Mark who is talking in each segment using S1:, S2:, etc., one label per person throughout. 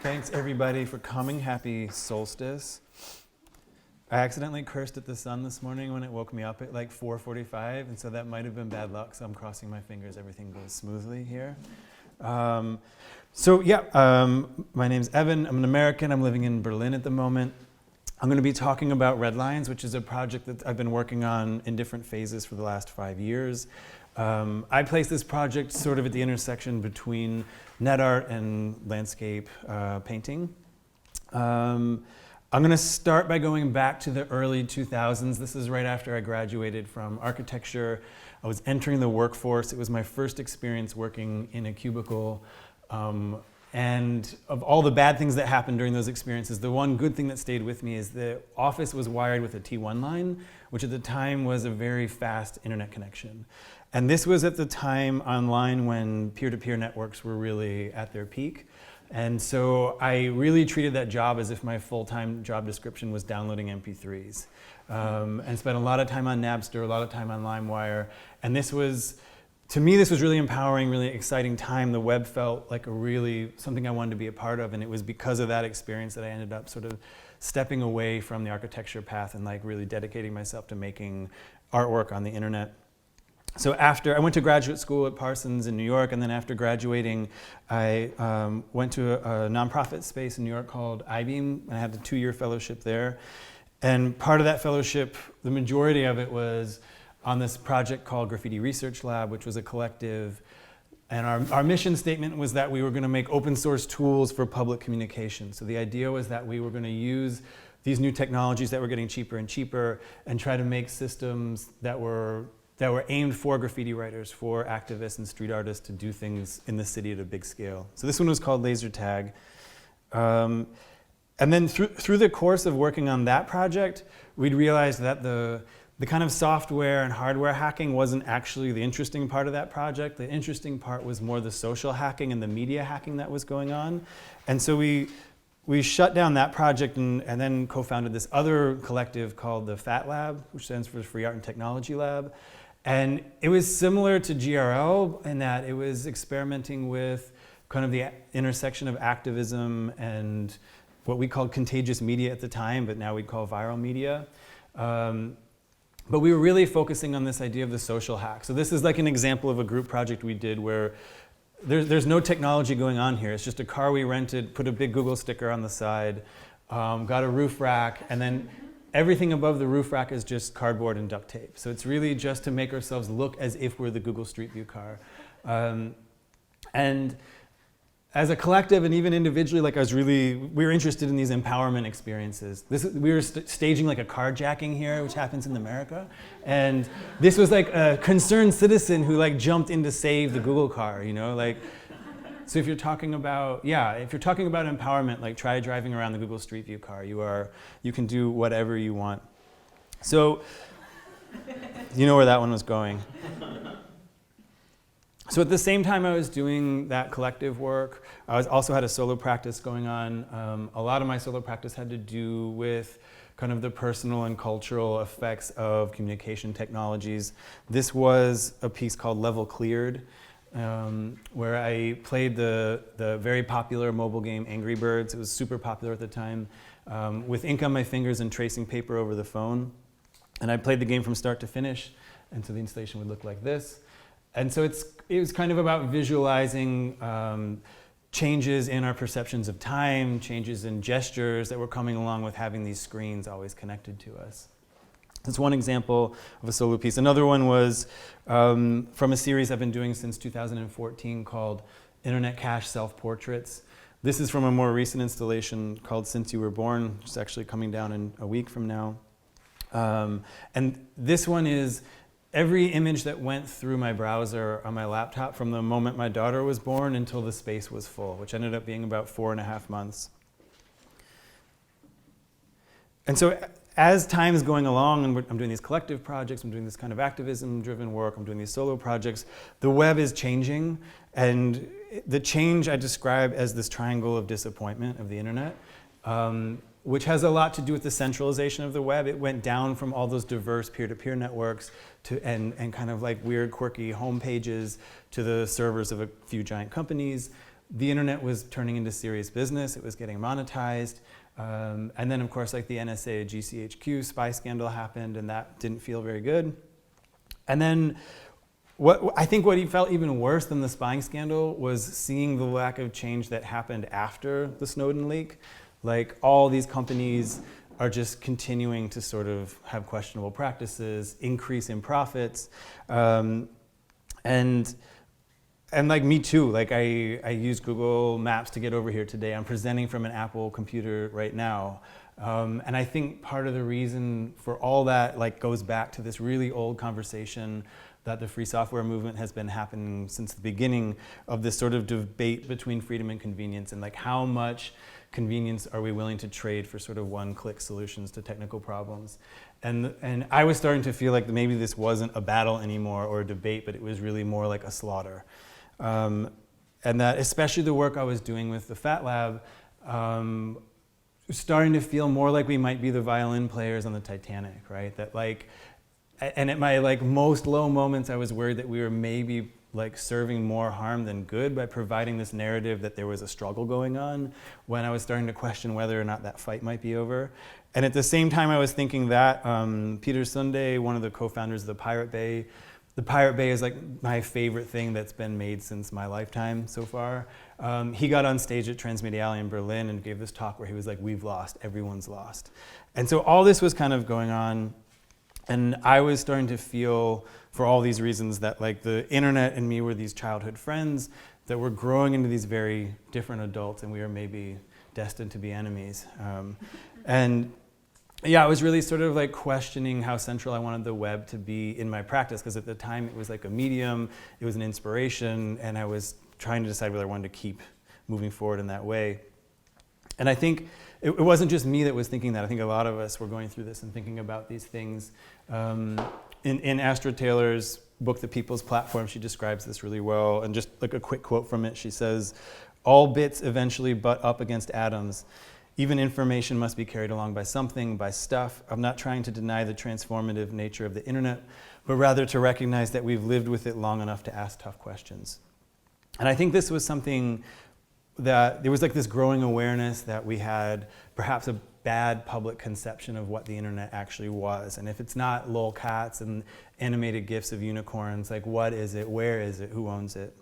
S1: Thanks everybody for coming. Happy solstice. I accidentally cursed at the sun this morning when it woke me up at like 4:45, and so that might have been bad luck, so I'm crossing my fingers everything goes smoothly here. My name's Evan. I'm an American. I'm living in Berlin at the moment. I'm going to be talking about Red Lines, which is a project that I've been working on in different phases for the last 5 years. I place this project sort of at the intersection between net art and landscape painting. I'm going to start by going back to the early 2000s. This is right after I graduated from architecture. I was entering the workforce. It was my first experience working in a cubicle. And of all the bad things that happened during those experiences, the one good thing that stayed with me is the office was wired with a T1 line, which at the time was a very fast internet connection. And this was at the time online when peer-to-peer networks were really at their peak. And so I really treated that job as if my full-time job description was downloading MP3s. And spent a lot of time on Napster, a lot of time on LimeWire. And this was, to me, this was really empowering, really exciting time. The web felt like something I wanted to be a part of, and it was because of that experience that I ended up sort of stepping away from the architecture path and like really dedicating myself to making artwork on the internet. So I went to graduate school at Parsons in New York, and then after graduating, I went to a nonprofit space in New York called I-Beam, and I had a 2-year fellowship there. And part of that fellowship, the majority of it was on this project called Graffiti Research Lab, which was a collective. And our mission statement was that we were going to make open source tools for public communication. So the idea was that we were going to use these new technologies that were getting cheaper and cheaper and try to make systems that were aimed for graffiti writers, for activists and street artists to do things in the city at a big scale. So this one was called Laser Tag. And then through the course of working on that project, we'd realized that the kind of software and hardware hacking wasn't actually the interesting part of that project. The interesting part was more the social hacking and the media hacking that was going on. And so we shut down that project and then co-founded this other collective called the FAT Lab, which stands for Free Art and Technology Lab. And it was similar to GRL in that it was experimenting with kind of the intersection of activism and what we called contagious media at the time, but now we'd call viral media. But we were really focusing on this idea of the social hack. So this is like an example of a group project we did where there's no technology going on here. It's just a car we rented, put a big Google sticker on the side, got a roof rack, and then everything above the roof rack is just cardboard and duct tape. So it's really just to make ourselves look as if we're the Google Street View car. And as a collective and even individually, we were interested in these empowerment experiences. We were staging like a carjacking here, which happens in America. And this was like a concerned citizen who like jumped in to save the Google car, you know? So if you're talking about empowerment, like try driving around the Google Street View car. You can do whatever you want. So you know where that one was going. So at the same time I was doing that collective work, I also had a solo practice going on. A lot of my solo practice had to do with kind of the personal and cultural effects of communication technologies. This was a piece called Level Cleared, where I played the very popular mobile game Angry Birds. It was super popular at the time, with ink on my fingers and tracing paper over the phone. And I played the game from start to finish, and so the installation would look like this. And so it was kind of about visualizing changes in our perceptions of time, changes in gestures that were coming along with having these screens always connected to us. That's one example of a solo piece. Another one was from a series I've been doing since 2014 called Internet Cache Self-Portraits. This is from a more recent installation called Since You Were Born, which is actually coming down in a week from now. And this one is every image that went through my browser on my laptop from the moment my daughter was born until the space was full, which ended up being about 4.5 months. And so as time is going along, and I'm doing these collective projects, I'm doing this kind of activism-driven work, I'm doing these solo projects, the web is changing, and the change I describe as this triangle of disappointment of the internet, which has a lot to do with the centralization of the web. It went down from all those diverse peer-to-peer networks and kind of like weird, quirky home pages to the servers of a few giant companies. the internet was turning into serious business. It was getting monetized. And then, of course, like the NSA GCHQ spy scandal happened, and that didn't feel very good. And then I think what he felt even worse than the spying scandal was seeing the lack of change that happened after the Snowden leak. Like, all these companies are just continuing to sort of have questionable practices, increase in profits, and like me too. Like, I use Google Maps to get over here today. I'm presenting from an Apple computer right now. And I think part of the reason for all that like goes back to this really old conversation that the free software movement has been happening since the beginning of this sort of debate between freedom and convenience, and like how much convenience are we willing to trade for sort of one-click solutions to technical problems. And I was starting to feel like maybe this wasn't a battle anymore or a debate, but it was really more like a slaughter. And that especially the work I was doing with the Fat Lab, starting to feel more like we might be the violin players on the Titanic, right? That like, and at my like most low moments, I was worried that we were maybe like serving more harm than good by providing this narrative that there was a struggle going on, when I was starting to question whether or not that fight might be over. And at the same time I was thinking that, Peter Sunde, one of the co-founders of the Pirate Bay is like my favorite thing that's been made since my lifetime so far. He got on stage at Transmediale in Berlin and gave this talk where he was like, "We've lost, everyone's lost." And so all this was kind of going on, and I was starting to feel, for all these reasons, that like the internet and me were these childhood friends that were growing into these very different adults, and we were maybe destined to be enemies. And yeah, I was really sort of like questioning how central I wanted the web to be in my practice, because at the time it was like a medium, it was an inspiration, and I was trying to decide whether I wanted to keep moving forward in that way. And I think it wasn't just me that was thinking that. I think a lot of us were going through this and thinking about these things. In Astra Taylor's book, The People's Platform, she describes this really well. And just like a quick quote from it, she says, "All bits eventually butt up against atoms. Even information must be carried along by something, by stuff. I'm not trying to deny the transformative nature of the internet, but rather to recognize that we've lived with it long enough to ask tough questions." And I think this was something that there was like this growing awareness that we had perhaps a bad public conception of what the internet actually was. And if it's not lolcats and animated GIFs of unicorns, like what is it, where is it, who owns it?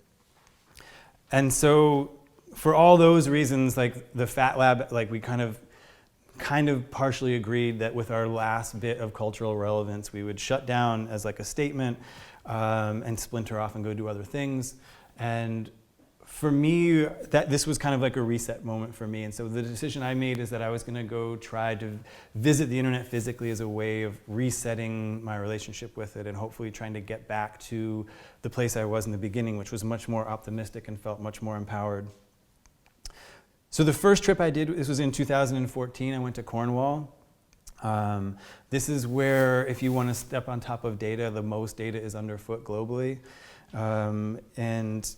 S1: And so for all those reasons, like the Fat Lab, like we kind of partially agreed that with our last bit of cultural relevance, we would shut down as like a statement and splinter off and go do other things. And for me, this was kind of like a reset moment for me. And so the decision I made is that I was going to go try to visit the internet physically as a way of resetting my relationship with it, and hopefully trying to get back to the place I was in the beginning, which was much more optimistic and felt much more empowered. So the first trip I did, this was in 2014, I went to Cornwall. This is where, if you want to step on top of data, the most data is underfoot globally. And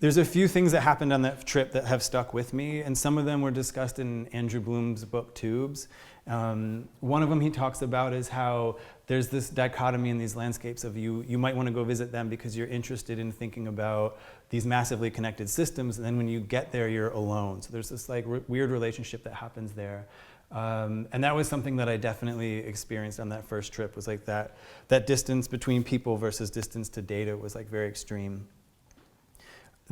S1: there's a few things that happened on that trip that have stuck with me, and some of them were discussed in Andrew Bloom's book, Tubes. One of them he talks about is how there's this dichotomy in these landscapes of you might want to go visit them because you're interested in thinking about these massively connected systems, and then when you get there, you're alone. So there's this like weird relationship that happens there. And that was something that I definitely experienced on that first trip, was like that distance between people versus distance to data was like very extreme.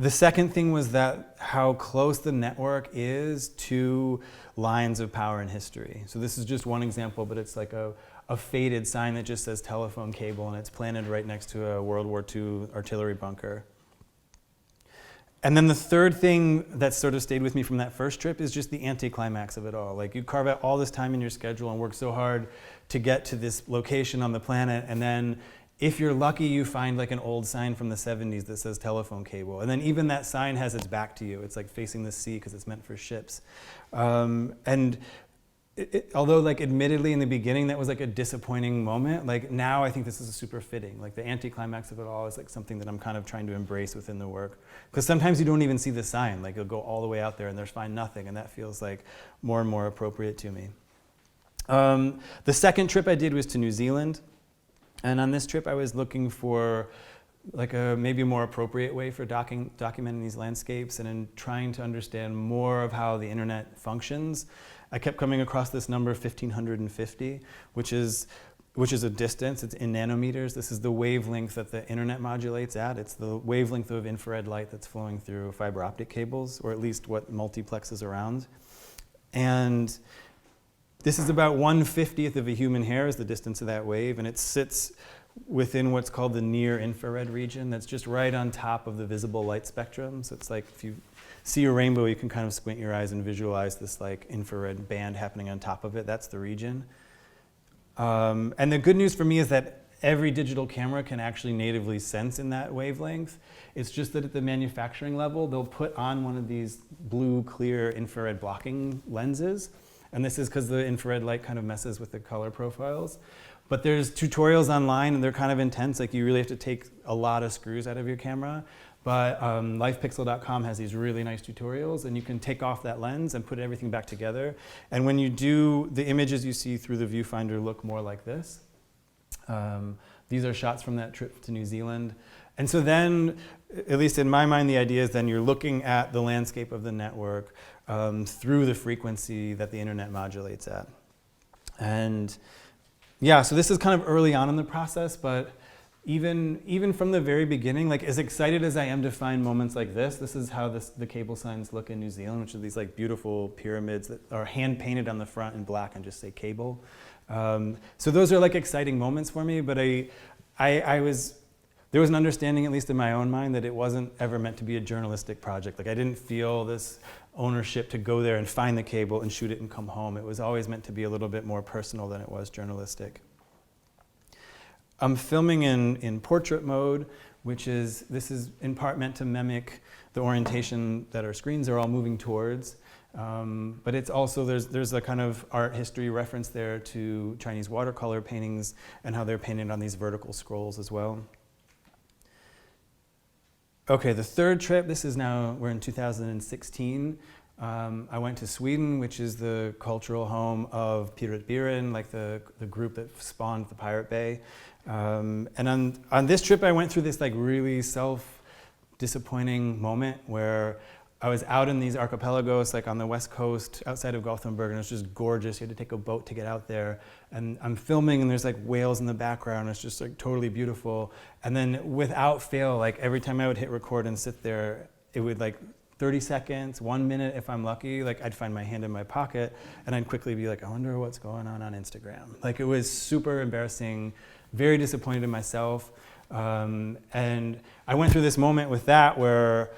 S1: The second thing was that how close the network is to lines of power in history. So this is just one example, but it's like a faded sign that just says telephone cable, and it's planted right next to a World War II artillery bunker. And then the third thing that sort of stayed with me from that first trip is just the anticlimax of it all. Like, you carve out all this time in your schedule and work so hard to get to this location on the planet, and then if you're lucky, you find like an old sign from the 70s that says telephone cable. And then even that sign has its back to you. It's like facing the sea because it's meant for ships. And although like admittedly in the beginning that was like a disappointing moment, like now I think this is super fitting. Like the anticlimax of it all is like something that I'm kind of trying to embrace within the work. Because sometimes you don't even see the sign. Like you'll go all the way out there and there's find nothing, and that feels like more and more appropriate to me. The second trip I did was to New Zealand. And on this trip, I was looking for like a maybe a more appropriate way for documenting these landscapes, and in trying to understand more of how the internet functions, I kept coming across this number 1550, which is a distance. It's in nanometers. This is the wavelength that the internet modulates at. It's the wavelength of infrared light that's flowing through fiber optic cables, or at least what multiplexes around. And this is about 1/50th of a human hair is the distance of that wave, and it sits within what's called the near infrared region. That's just right on top of the visible light spectrum. So it's like if you see a rainbow, you can kind of squint your eyes and visualize this like infrared band happening on top of it. That's the region. And the good news for me is that every digital camera can actually natively sense in that wavelength. It's just that at the manufacturing level, they'll put on one of these blue, clear infrared blocking lenses. And this is because the infrared light kind of messes with the color profiles. But there's tutorials online, and they're kind of intense. Like, you really have to take a lot of screws out of your camera. But lifepixel.com has these really nice tutorials, and you can take off that lens and put everything back together. And when you do, the images you see through the viewfinder look more like this. These are shots from that trip to New Zealand. And so then, at least in my mind, the idea is then you're looking at the landscape of the network through the frequency that the internet modulates at. And yeah, so this is kind of early on in the process, but even from the very beginning, like, as excited as I am to find moments like this is how the cable signs look in New Zealand, which are these like beautiful pyramids that are hand painted on the front in black and just say cable. So those are like exciting moments for me, but there was an understanding, at least in my own mind, that it wasn't ever meant to be a journalistic project. Like, I didn't feel this ownership to go there and find the cable and shoot it and come home. It was always meant to be a little bit more personal than it was journalistic. I'm filming in portrait mode, this is in part meant to mimic the orientation that our screens are all moving towards. But it's also, there's a kind of art history reference there to Chinese watercolor paintings and how they're painted on these vertical scrolls as well. Okay, the third trip, we're in 2016. I went to Sweden, which is the cultural home of Pirate Biren, like the group that spawned the Pirate Bay. And on this trip, I went through this like really self-disappointing moment where I was out in these archipelagos, like on the west coast, outside of Gothenburg, and it was just gorgeous. You had to take a boat to get out there. And I'm filming, and there's like whales in the background. It's just like totally beautiful. And then without fail, like every time I would hit record and sit there, it would like 30 seconds, 1 minute if I'm lucky, like I'd find my hand in my pocket, and I'd quickly be like, I wonder what's going on Instagram. Like, it was super embarrassing, very disappointed in myself. And I went through this moment with that where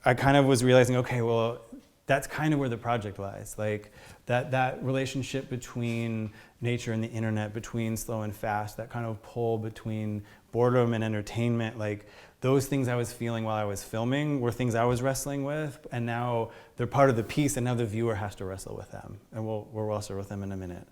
S1: I kind of was realizing, okay, well, that's kind of where the project lies. Like, that relationship between nature and the internet, between slow and fast, that kind of pull between boredom and entertainment, like those things I was feeling while I was filming were things I was wrestling with, and now they're part of the piece, and now the viewer has to wrestle with them. And we'll wrestle with them in a minute.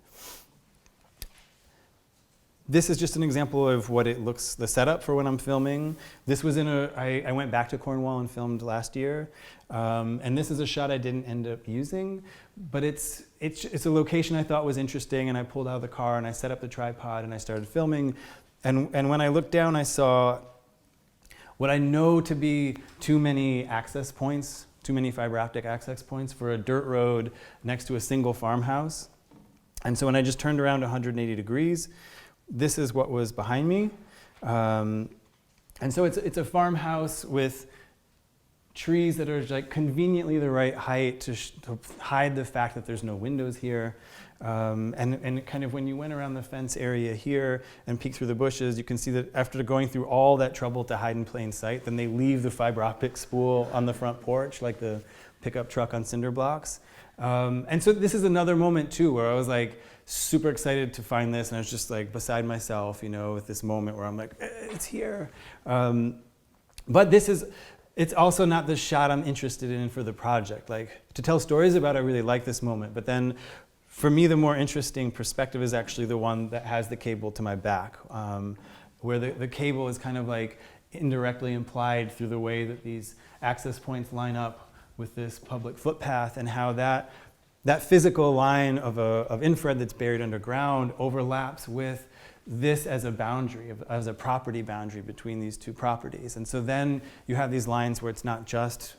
S1: This is just an example of what it looks, the setup for when I'm filming. This was I went back to Cornwall and filmed last year. And this is a shot I didn't end up using, but it's a location I thought was interesting, and I pulled out of the car and I set up the tripod and I started filming. And when I looked down, I saw what I know to be too many access points, too many fiber optic access points for a dirt road next to a single farmhouse. And so when I just turned around 180 degrees, this is what was behind me. And so it's a farmhouse with trees that are like conveniently the right height to hide the fact that there's no windows here. And kind of when you went around the fence area here and peeked through the bushes, you can see that after going through all that trouble to hide in plain sight, then they leave the fiber optic spool on the front porch, like the pickup truck on cinder blocks. And so this is another moment too, where I was like super excited to find this, and I was just like beside myself, with this moment where I'm like, it's here. But it's also not the shot I'm interested in for the project. Like, to tell stories about, I really like this moment, but then for me, the more interesting perspective is actually the one that has the cable to my back, where the cable is kind of like indirectly implied through the way that these access points line up with this public footpath, and how that physical line of infrared that's buried underground overlaps with this as a boundary, as a property boundary between these two properties. And so then you have these lines where it's not just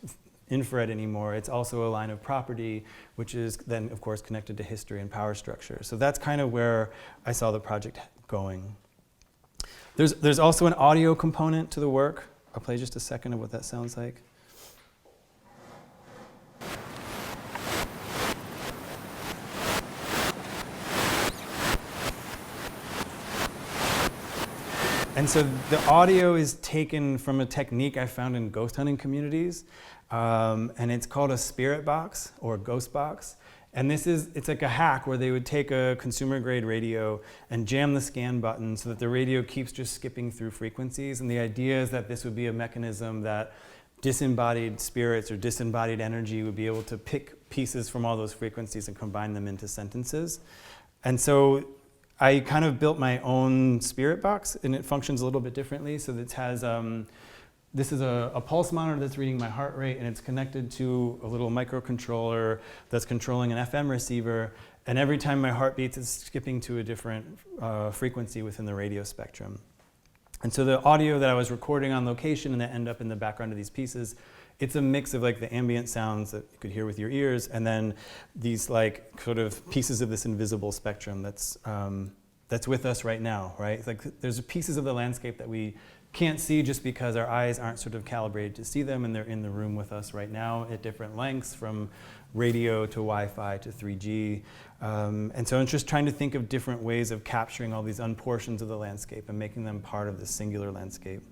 S1: infrared anymore, it's also a line of property, which is then, of course, connected to history and power structure. So that's kind of where I saw the project going. There's also an audio component to the work. I'll play just a second of what that sounds like. And so the audio is taken from a technique I found in ghost hunting communities, and it's called a spirit box or ghost box. And it's like a hack where they would take a consumer grade radio and jam the scan button so that the radio keeps just skipping through frequencies. And the idea is that this would be a mechanism that disembodied spirits or disembodied energy would be able to pick pieces from all those frequencies and combine them into sentences. And so I kind of built my own spirit box, and it functions a little bit differently. So it has, this is a pulse monitor that's reading my heart rate, and it's connected to a little microcontroller that's controlling an FM receiver. And every time my heart beats, it's skipping to a different frequency within the radio spectrum. And so the audio that I was recording on location and that end up in the background of these pieces, it's a mix of like the ambient sounds that you could hear with your ears, and then these like sort of pieces of this invisible spectrum that's with us right now, right? It's like there's pieces of the landscape that we can't see just because our eyes aren't sort of calibrated to see them, and they're in the room with us right now at different lengths, from radio to Wi-Fi to 3G. And so I'm just trying to think of different ways of capturing all these unportions of the landscape and making them part of this singular landscape.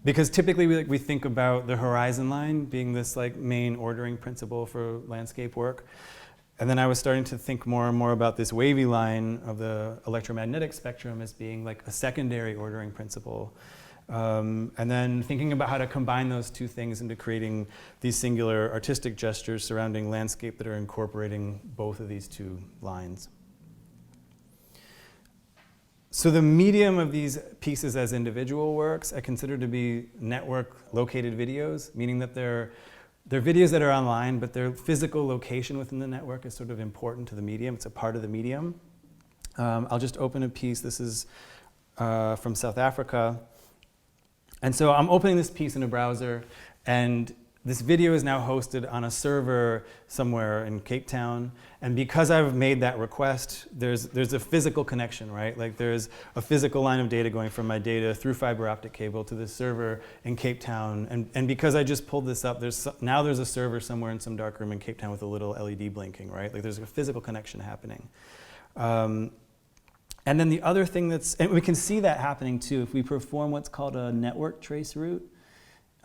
S1: Because typically we think about the horizon line being this like main ordering principle for landscape work. And then I was starting to think more and more about this wavy line of the electromagnetic spectrum as being like a secondary ordering principle. And then thinking about how to combine those two things into creating these singular artistic gestures surrounding landscape that are incorporating both of these two lines. So the medium of these pieces as individual works I consider to be network-located videos, meaning that they're videos that are online, but their physical location within the network is sort of important to the medium. It's a part of the medium. I'll just open a piece. This is from South Africa. And so I'm opening this piece in a browser, and this video is now hosted on a server somewhere in Cape Town. And because I've made that request, there's a physical connection, right? Like there's a physical line of data going from my data through fiber optic cable to this server in Cape Town. And because I just pulled this up, now there's a server somewhere in some dark room in Cape Town with a little LED blinking, right? Like there's a physical connection happening. And then the other thing and we can see that happening too if we perform what's called a network trace route.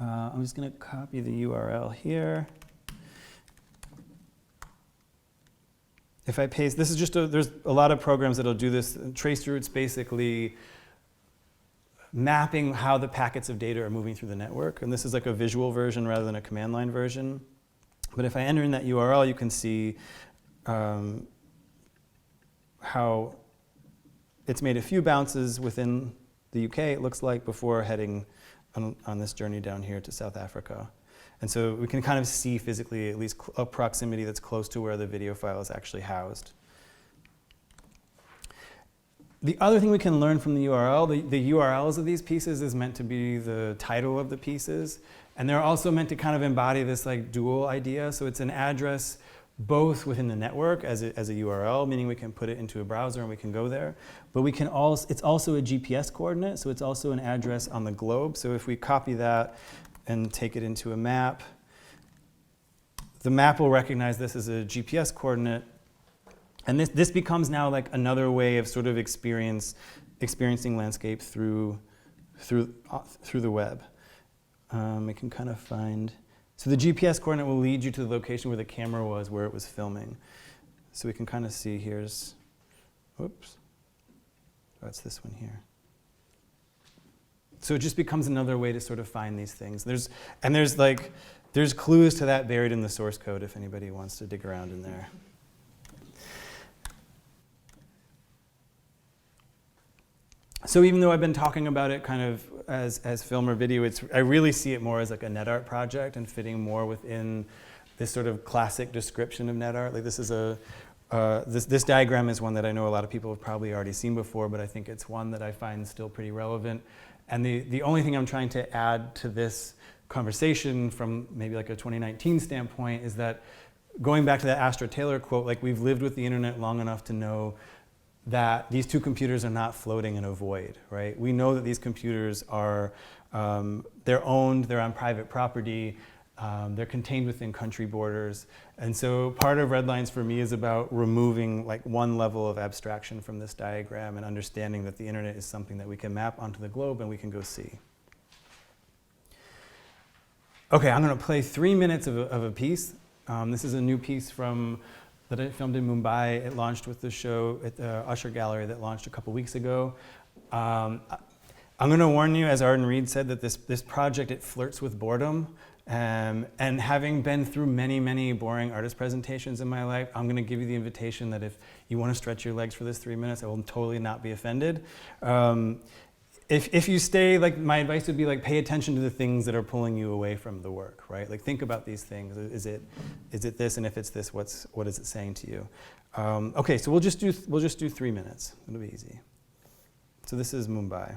S1: I'm just going to copy the URL here. If I paste, this is just there's a lot of programs that'll do this. Trace routes basically mapping how the packets of data are moving through the network. And this is like a visual version rather than a command line version. But if I enter in that URL, you can see how it's made a few bounces within the UK, it looks like, before heading on this journey down here to South Africa. And so we can kind of see physically at least a proximity that's close to where the video file is actually housed. The other thing we can learn from the URL, the URLs of these pieces is meant to be the title of the pieces. And they're also meant to kind of embody this like dual idea. So it's an address both within the network as a URL, meaning we can put it into a browser and we can go there. But we can it's also a GPS coordinate, so it's also an address on the globe. So if we copy that and take it into a map, the map will recognize this as a GPS coordinate. And this becomes now like another way of sort of experiencing landscape through the web. We can kind of find. So the GPS coordinate will lead you to the location where the camera was, where it was filming. So we can kind of see here's, whoops, oh, it's this one here. So it just becomes another way to sort of find these things. There's clues to that buried in the source code if anybody wants to dig around in there. So even though I've been talking about it kind of as film or video, I really see it more as like a net art project and fitting more within this sort of classic description of net art. Like this is a This diagram is one that I know a lot of people have probably already seen before, but I think it's one that I find still pretty relevant. And the only thing I'm trying to add to this conversation from maybe like a 2019 standpoint is that going back to that Astra Taylor quote, like we've lived with the internet long enough to know that these two computers are not floating in a void, right? We know that these computers are, they're owned, they're on private property, they're contained within country borders. And so part of Redlines for me is about removing like one level of abstraction from this diagram and understanding that the internet is something that we can map onto the globe and we can go see. Okay, I'm gonna play 3 minutes of a piece. This is a new piece that I filmed in Mumbai. It launched with the show at the Usher Gallery that launched a couple weeks ago. I'm gonna warn you, as Arden Reed said, that this project, it flirts with boredom. And having been through many, many boring artist presentations in my life, I'm gonna give you the invitation that if you wanna stretch your legs for this 3 minutes, I will totally not be offended. If you stay, like my advice would be like pay attention to the things that are pulling you away from the work, right? Like think about these things. Is it this? And if it's this, what is it saying to you? Okay, so we'll just do 3 minutes. It'll be easy. So this is Mumbai.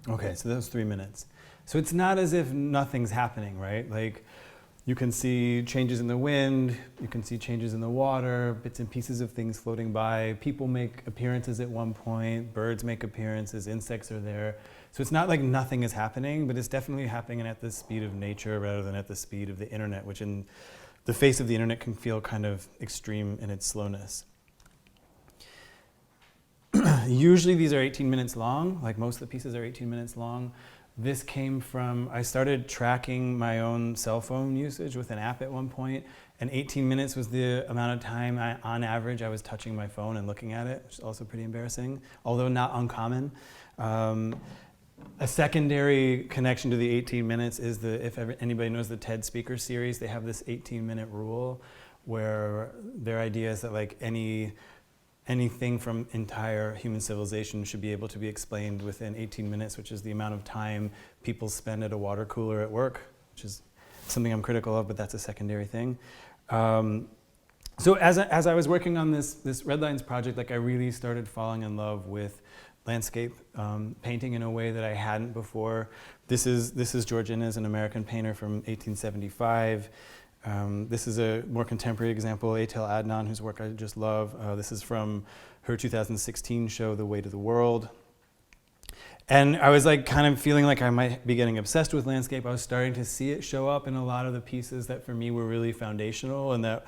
S1: Okay, so that was 3 minutes. So it's not as if nothing's happening, right? Like you can see changes in the wind, you can see changes in the water, bits and pieces of things floating by. People make appearances at one point, birds make appearances, insects are there. So it's not like nothing is happening, but it's definitely happening at the speed of nature rather than at the speed of the internet, which in the face of the internet can feel kind of extreme in its slowness. Usually these are 18 minutes long, like most of the pieces are 18 minutes long. This came from, I started tracking my own cell phone usage with an app at one point, and 18 minutes was the amount of time on average I was touching my phone and looking at it, which is also pretty embarrassing, although not uncommon. A secondary connection to the 18 minutes is if anybody knows the TED Speaker series, they have this 18-minute rule where their idea is that like anything from entire human civilization should be able to be explained within 18 minutes, which is the amount of time people spend at a water cooler at work, which is something I'm critical of, but that's a secondary thing. So as I was working on this Red Lines project, like I really started falling in love with landscape painting in a way that I hadn't before. This is George Inness, an American painter from 1875. This is a more contemporary example, Etel Adnan, whose work I just love. This is from her 2016 show, The Way to the World. And I was like kind of feeling like I might be getting obsessed with landscape. I was starting to see it show up in a lot of the pieces that for me were really foundational and that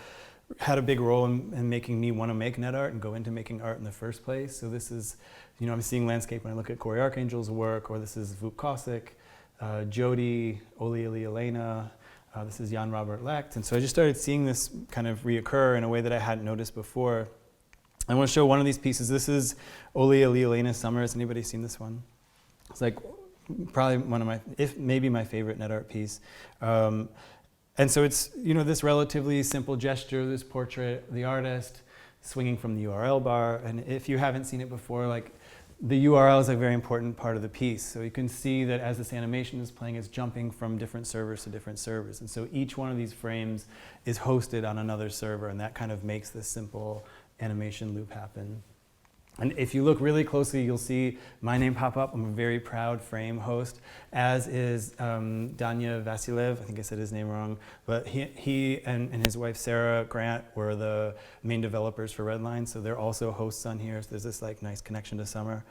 S1: had a big role in making me want to make net art and go into making art in the first place. So this is, I'm seeing landscape when I look at Corey Archangel's work, or this is Vuk Kosick, Jody, Oli Elena. This is Jan Robert Lecht. And so I just started seeing this kind of reoccur in a way that I hadn't noticed before. I want to show one of these pieces. This is Oli Elena Summer. Has anybody seen this one? It's like probably one of my, maybe my favorite net art piece. And so it's, this relatively simple gesture, this portrait, the artist swinging from the URL bar. And if you haven't seen it before, like the URL is a very important part of the piece. So you can see that as this animation is playing, it's jumping from different servers to different servers. And so each one of these frames is hosted on another server, and that kind of makes this simple animation loop happen. And if you look really closely, you'll see my name pop up. I'm a very proud frame host, as is Danya Vasilev. I think I said his name wrong. But he and his wife, Sarah Grant, were the main developers for Red Lines. So they're also hosts on here. So there's this like nice connection to summer.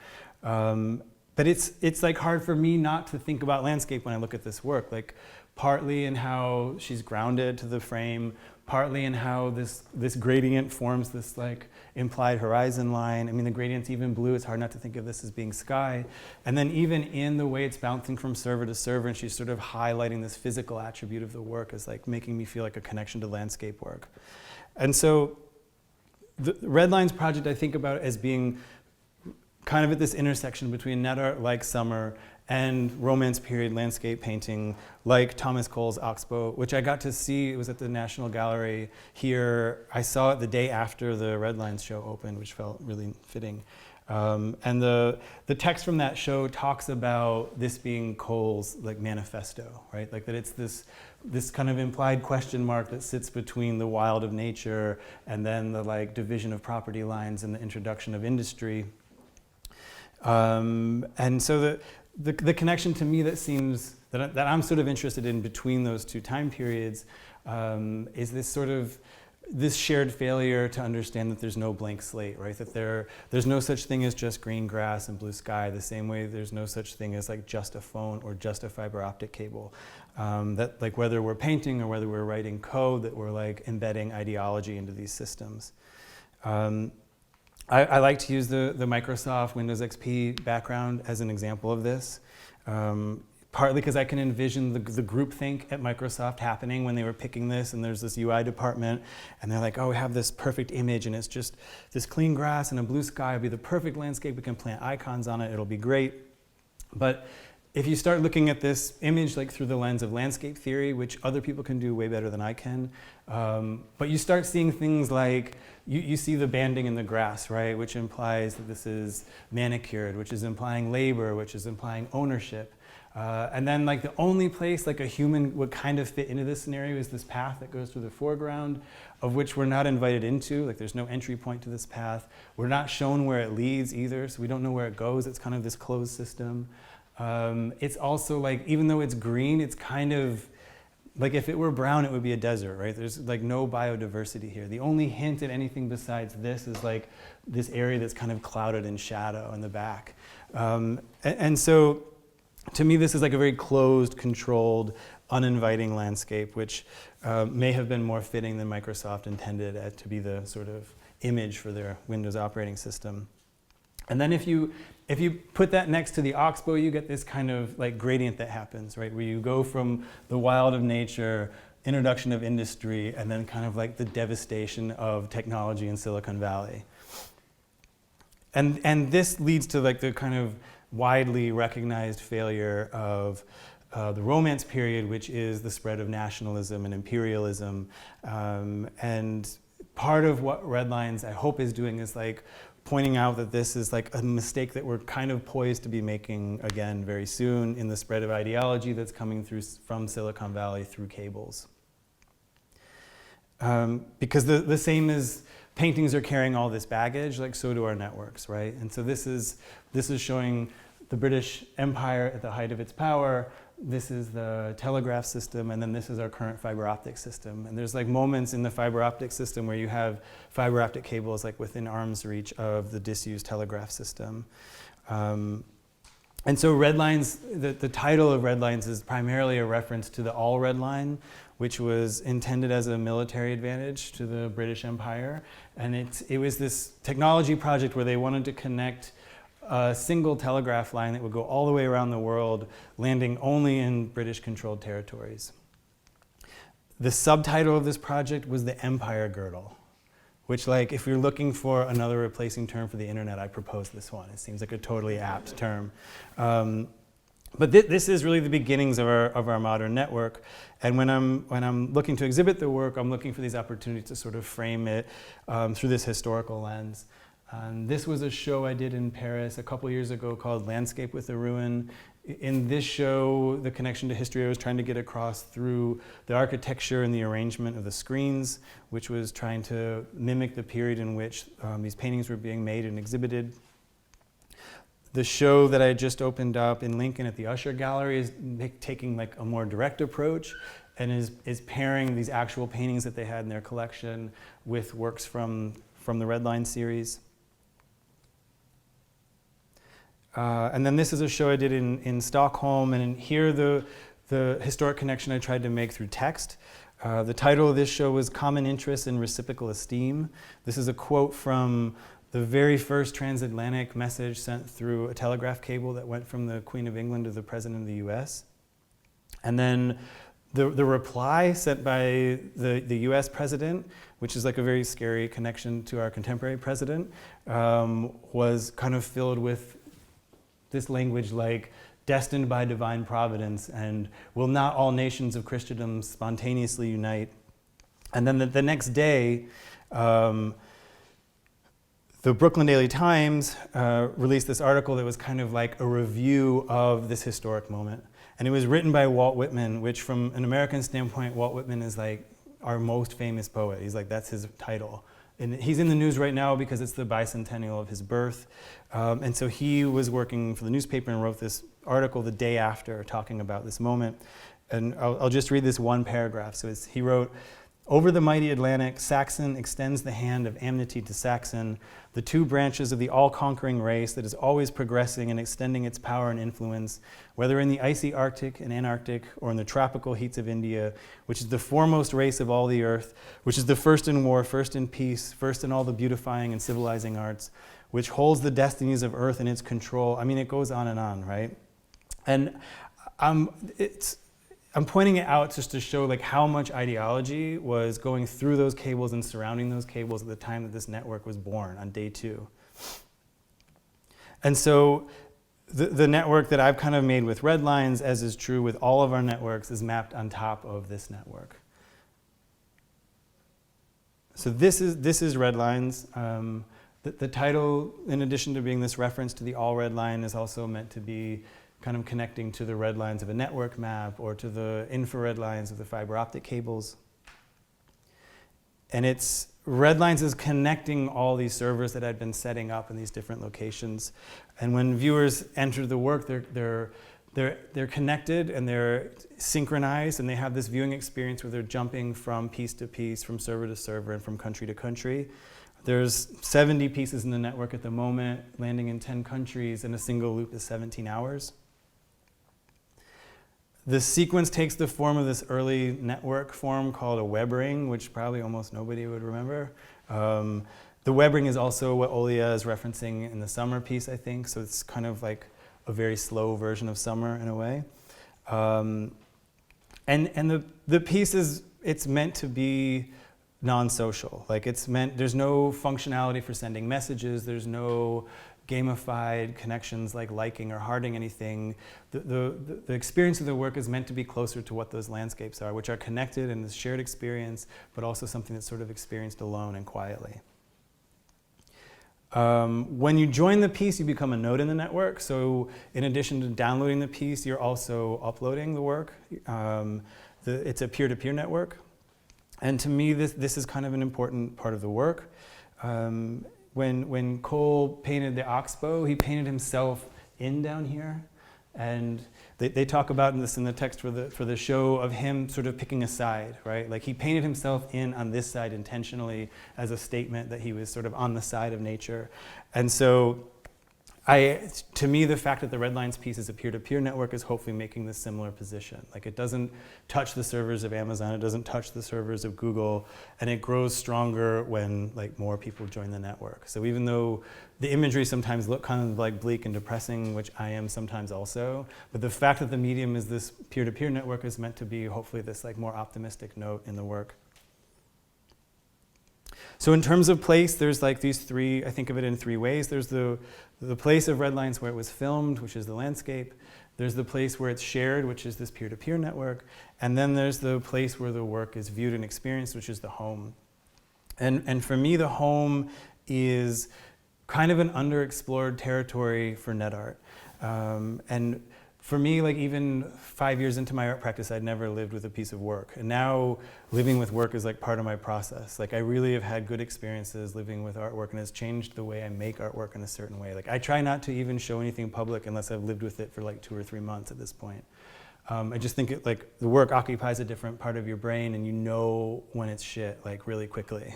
S1: But it's like hard for me not to think about landscape when I look at this work. Like partly in how she's grounded to the frame, partly in how this gradient forms this like implied horizon line. I mean, the gradient's even blue. It's hard not to think of this as being sky. And then even in the way it's bouncing from server to server, and she's sort of highlighting this physical attribute of the work as like making me feel like a connection to landscape work. And so the Red Lines project I think about as being kind of at this intersection between net art like Summer and Romance period landscape painting like Thomas Cole's Oxbow, which I got to see. It was at the National Gallery here. I saw it the day after the Red Lines show opened, which felt really fitting. And the text from that show talks about this being Cole's like manifesto, right? Like that it's this kind of implied question mark that sits between the wild of nature and then the like division of property lines and the introduction of industry. And so the connection to me that seems, that I'm sort of interested in between those two time periods is this sort of, this shared failure to understand that there's no blank slate, right? That there's no such thing as just green grass and blue sky, the same way there's no such thing as like just a phone or just a fiber optic cable. That like whether we're painting or whether we're writing code, that we're like embedding ideology into these systems. I like to use the Microsoft Windows XP background as an example of this, partly because I can envision the groupthink at Microsoft happening when they were picking this, and there's this UI department, and they're like, oh, we have this perfect image, and it's just this clean grass and a blue sky. It'll be the perfect landscape. We can plant icons on it. It'll be great. But if you start looking at this image like through the lens of landscape theory, which other people can do way better than I can, but you start seeing things like, you see the banding in the grass, right, which implies that this is manicured, which is implying labor, which is implying ownership. And then like the only place like a human would kind of fit into this scenario is this path that goes through the foreground, of which we're not invited into. Like there's no entry point to this path. We're not shown where it leads either, so we don't know where it goes. It's kind of this closed system. It's also like, even though it's green, it's kind of, like if it were brown, it would be a desert, right? There's like no biodiversity here. The only hint at anything besides this is like this area that's kind of clouded in shadow in the back. And so to me, this is like a very closed, controlled, uninviting landscape, which may have been more fitting than Microsoft intended it to be the sort of image for their Windows operating system. And then if you put that next to the Oxbow, you get this kind of like gradient that happens, right? Where you go from the wild of nature, introduction of industry, and then kind of like the devastation of technology in Silicon Valley. And this leads to like the kind of widely recognized failure of the Romance period, which is the spread of nationalism and imperialism. And part of what Redlines, I hope, is doing is like pointing out that this is like a mistake that we're kind of poised to be making again very soon in the spread of ideology that's coming through from Silicon Valley through cables. Because the same as paintings are carrying all this baggage, like so do our networks, right? And so this is showing the British Empire at the height of its power. This is the telegraph system, and then this is our current fiber optic system. And there's like moments in the fiber optic system where you have fiber optic cables like within arm's reach of the disused telegraph system. And so Redlines, the title of Redlines is primarily a reference to the All Red Line, which was intended as a military advantage to the British Empire. And it was this technology project where they wanted to connect a single telegraph line that would go all the way around the world, landing only in British-controlled territories. The subtitle of this project was the Empire Girdle, which, like, if you're looking for another replacing term for the internet, I propose this one. It seems like a totally apt term. But this is really the beginnings of our modern network. And when I'm looking to exhibit the work, I'm looking for these opportunities to sort of frame it through this historical lens. This was a show I did in Paris a couple years ago called Landscape with a Ruin. In this show, the connection to history I was trying to get across through the architecture and the arrangement of the screens, which was trying to mimic the period in which these paintings were being made and exhibited. The show that I just opened up in Lincoln at the Usher Gallery is taking like a more direct approach and is pairing these actual paintings that they had in their collection with works from the Redline series. And then this is a show I did in Stockholm, and here the historic connection I tried to make through text. The title of this show was Common Interest and Reciprocal Esteem. This is a quote from the very first transatlantic message sent through a telegraph cable that went from the Queen of England to the President of the US. And then the reply sent by the US president, which is like a very scary connection to our contemporary president, was kind of filled with this language like destined by divine providence and will not all nations of Christendom spontaneously unite. And then the next day, the Brooklyn Daily Times released this article that was kind of like a review of this historic moment. And it was written by Walt Whitman, which from an American standpoint, Walt Whitman is like our most famous poet. He's like, that's his title. And he's in the news right now because it's the bicentennial of his birth. And so he was working for the newspaper and wrote this article the day after talking about this moment. And I'll just read this one paragraph. So he wrote, "Over the mighty Atlantic, Saxon extends the hand of amity to Saxon, the two branches of the all-conquering race that is always progressing and extending its power and influence, whether in the icy Arctic and Antarctic or in the tropical heats of India, which is the foremost race of all the earth, which is the first in war, first in peace, first in all the beautifying and civilizing arts, which holds the destinies of earth in its control." I mean, it goes on, right? And I'm pointing it out just to show like how much ideology was going through those cables and surrounding those cables at the time that this network was born on day 2. And so the network that I've kind of made with Redlines, as is true with all of our networks, is mapped on top of this network. So this is Redlines. The title, in addition to being this reference to the All Red Line, is also meant to be kind of connecting to the red lines of a network map or to the infrared lines of the fiber optic cables. And Redlines is connecting all these servers that I'd been setting up in these different locations. And when viewers enter the work, they're connected and they're synchronized, and they have this viewing experience where they're jumping from piece to piece, from server to server, and from country to country. There's 70 pieces in the network at the moment, landing in 10 countries, and a single loop is 17 hours. The sequence takes the form of this early network form called a web ring, which probably almost nobody would remember. The web ring is also what Olia is referencing in the Summer piece, I think, so it's kind of like a very slow version of Summer in a way. And the piece it's meant to be non-social. Like there's no functionality for sending messages, there's no gamified connections like liking or hearting anything. The experience of the work is meant to be closer to what those landscapes are, which are connected in this shared experience, but also something that's sort of experienced alone and quietly. When you join the piece, you become a node in the network. So in addition to downloading the piece, you're also uploading the work. It's a peer-to-peer network. And to me, this is kind of an important part of the work. When Cole painted the oxbow, he painted himself in down here. And they talk about this in the text for the show of him sort of picking a side, right? Like he painted himself in on this side intentionally as a statement that he was sort of on the side of nature. And so to me, the fact that the Red Lines piece is a peer-to-peer network is hopefully making this similar position. Like it doesn't touch the servers of Amazon, it doesn't touch the servers of Google, and it grows stronger when like more people join the network. So even though the imagery sometimes look kind of like bleak and depressing, which I am sometimes also, but the fact that the medium is this peer-to-peer network is meant to be hopefully this like more optimistic note in the work. So in terms of place, there's like these three, I think of it in three ways. There's the place of Red Lines where it was filmed, which is the landscape. There's the place where it's shared, which is this peer-to-peer network. And then there's the place where the work is viewed and experienced, which is the home. And for me, the home is kind of an underexplored territory for net art. And for me, like even 5 years into my art practice, I'd never lived with a piece of work. And now living with work is like part of my process. Like I really have had good experiences living with artwork, and it's changed the way I make artwork in a certain way. Like I try not to even show anything public unless I've lived with it for like 2 or 3 months at this point. I just think like the work occupies a different part of your brain, and you know when it's shit like really quickly.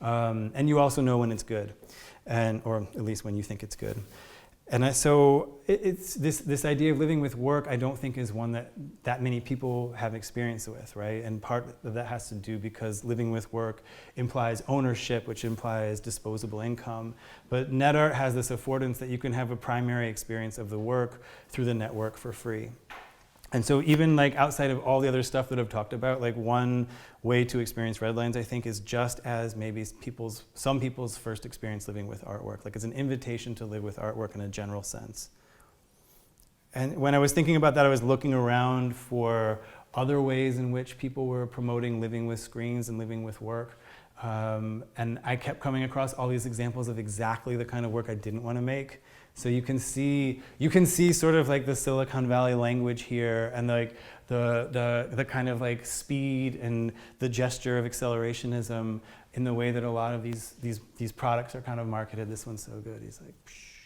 S1: And you also know when it's good, or at least when you think it's good. And so it's this idea of living with work, I don't think is one that many people have experience with, right? And part of that has to do because living with work implies ownership, which implies disposable income. But net art has this affordance that you can have a primary experience of the work through the network for free. And so even like outside of all the other stuff that I've talked about, like one way to experience Red Lines, I think, is just as maybe some people's first experience living with artwork. Like it's an invitation to live with artwork in a general sense. And when I was thinking about that, I was looking around for other ways in which people were promoting living with screens and living with work. And I kept coming across all these examples of exactly the kind of work I didn't want to make. So you can see sort of like the Silicon Valley language here, and like the kind of like speed and the gesture of accelerationism in the way that a lot of these products are kind of marketed. This one's so good. He's like, psh.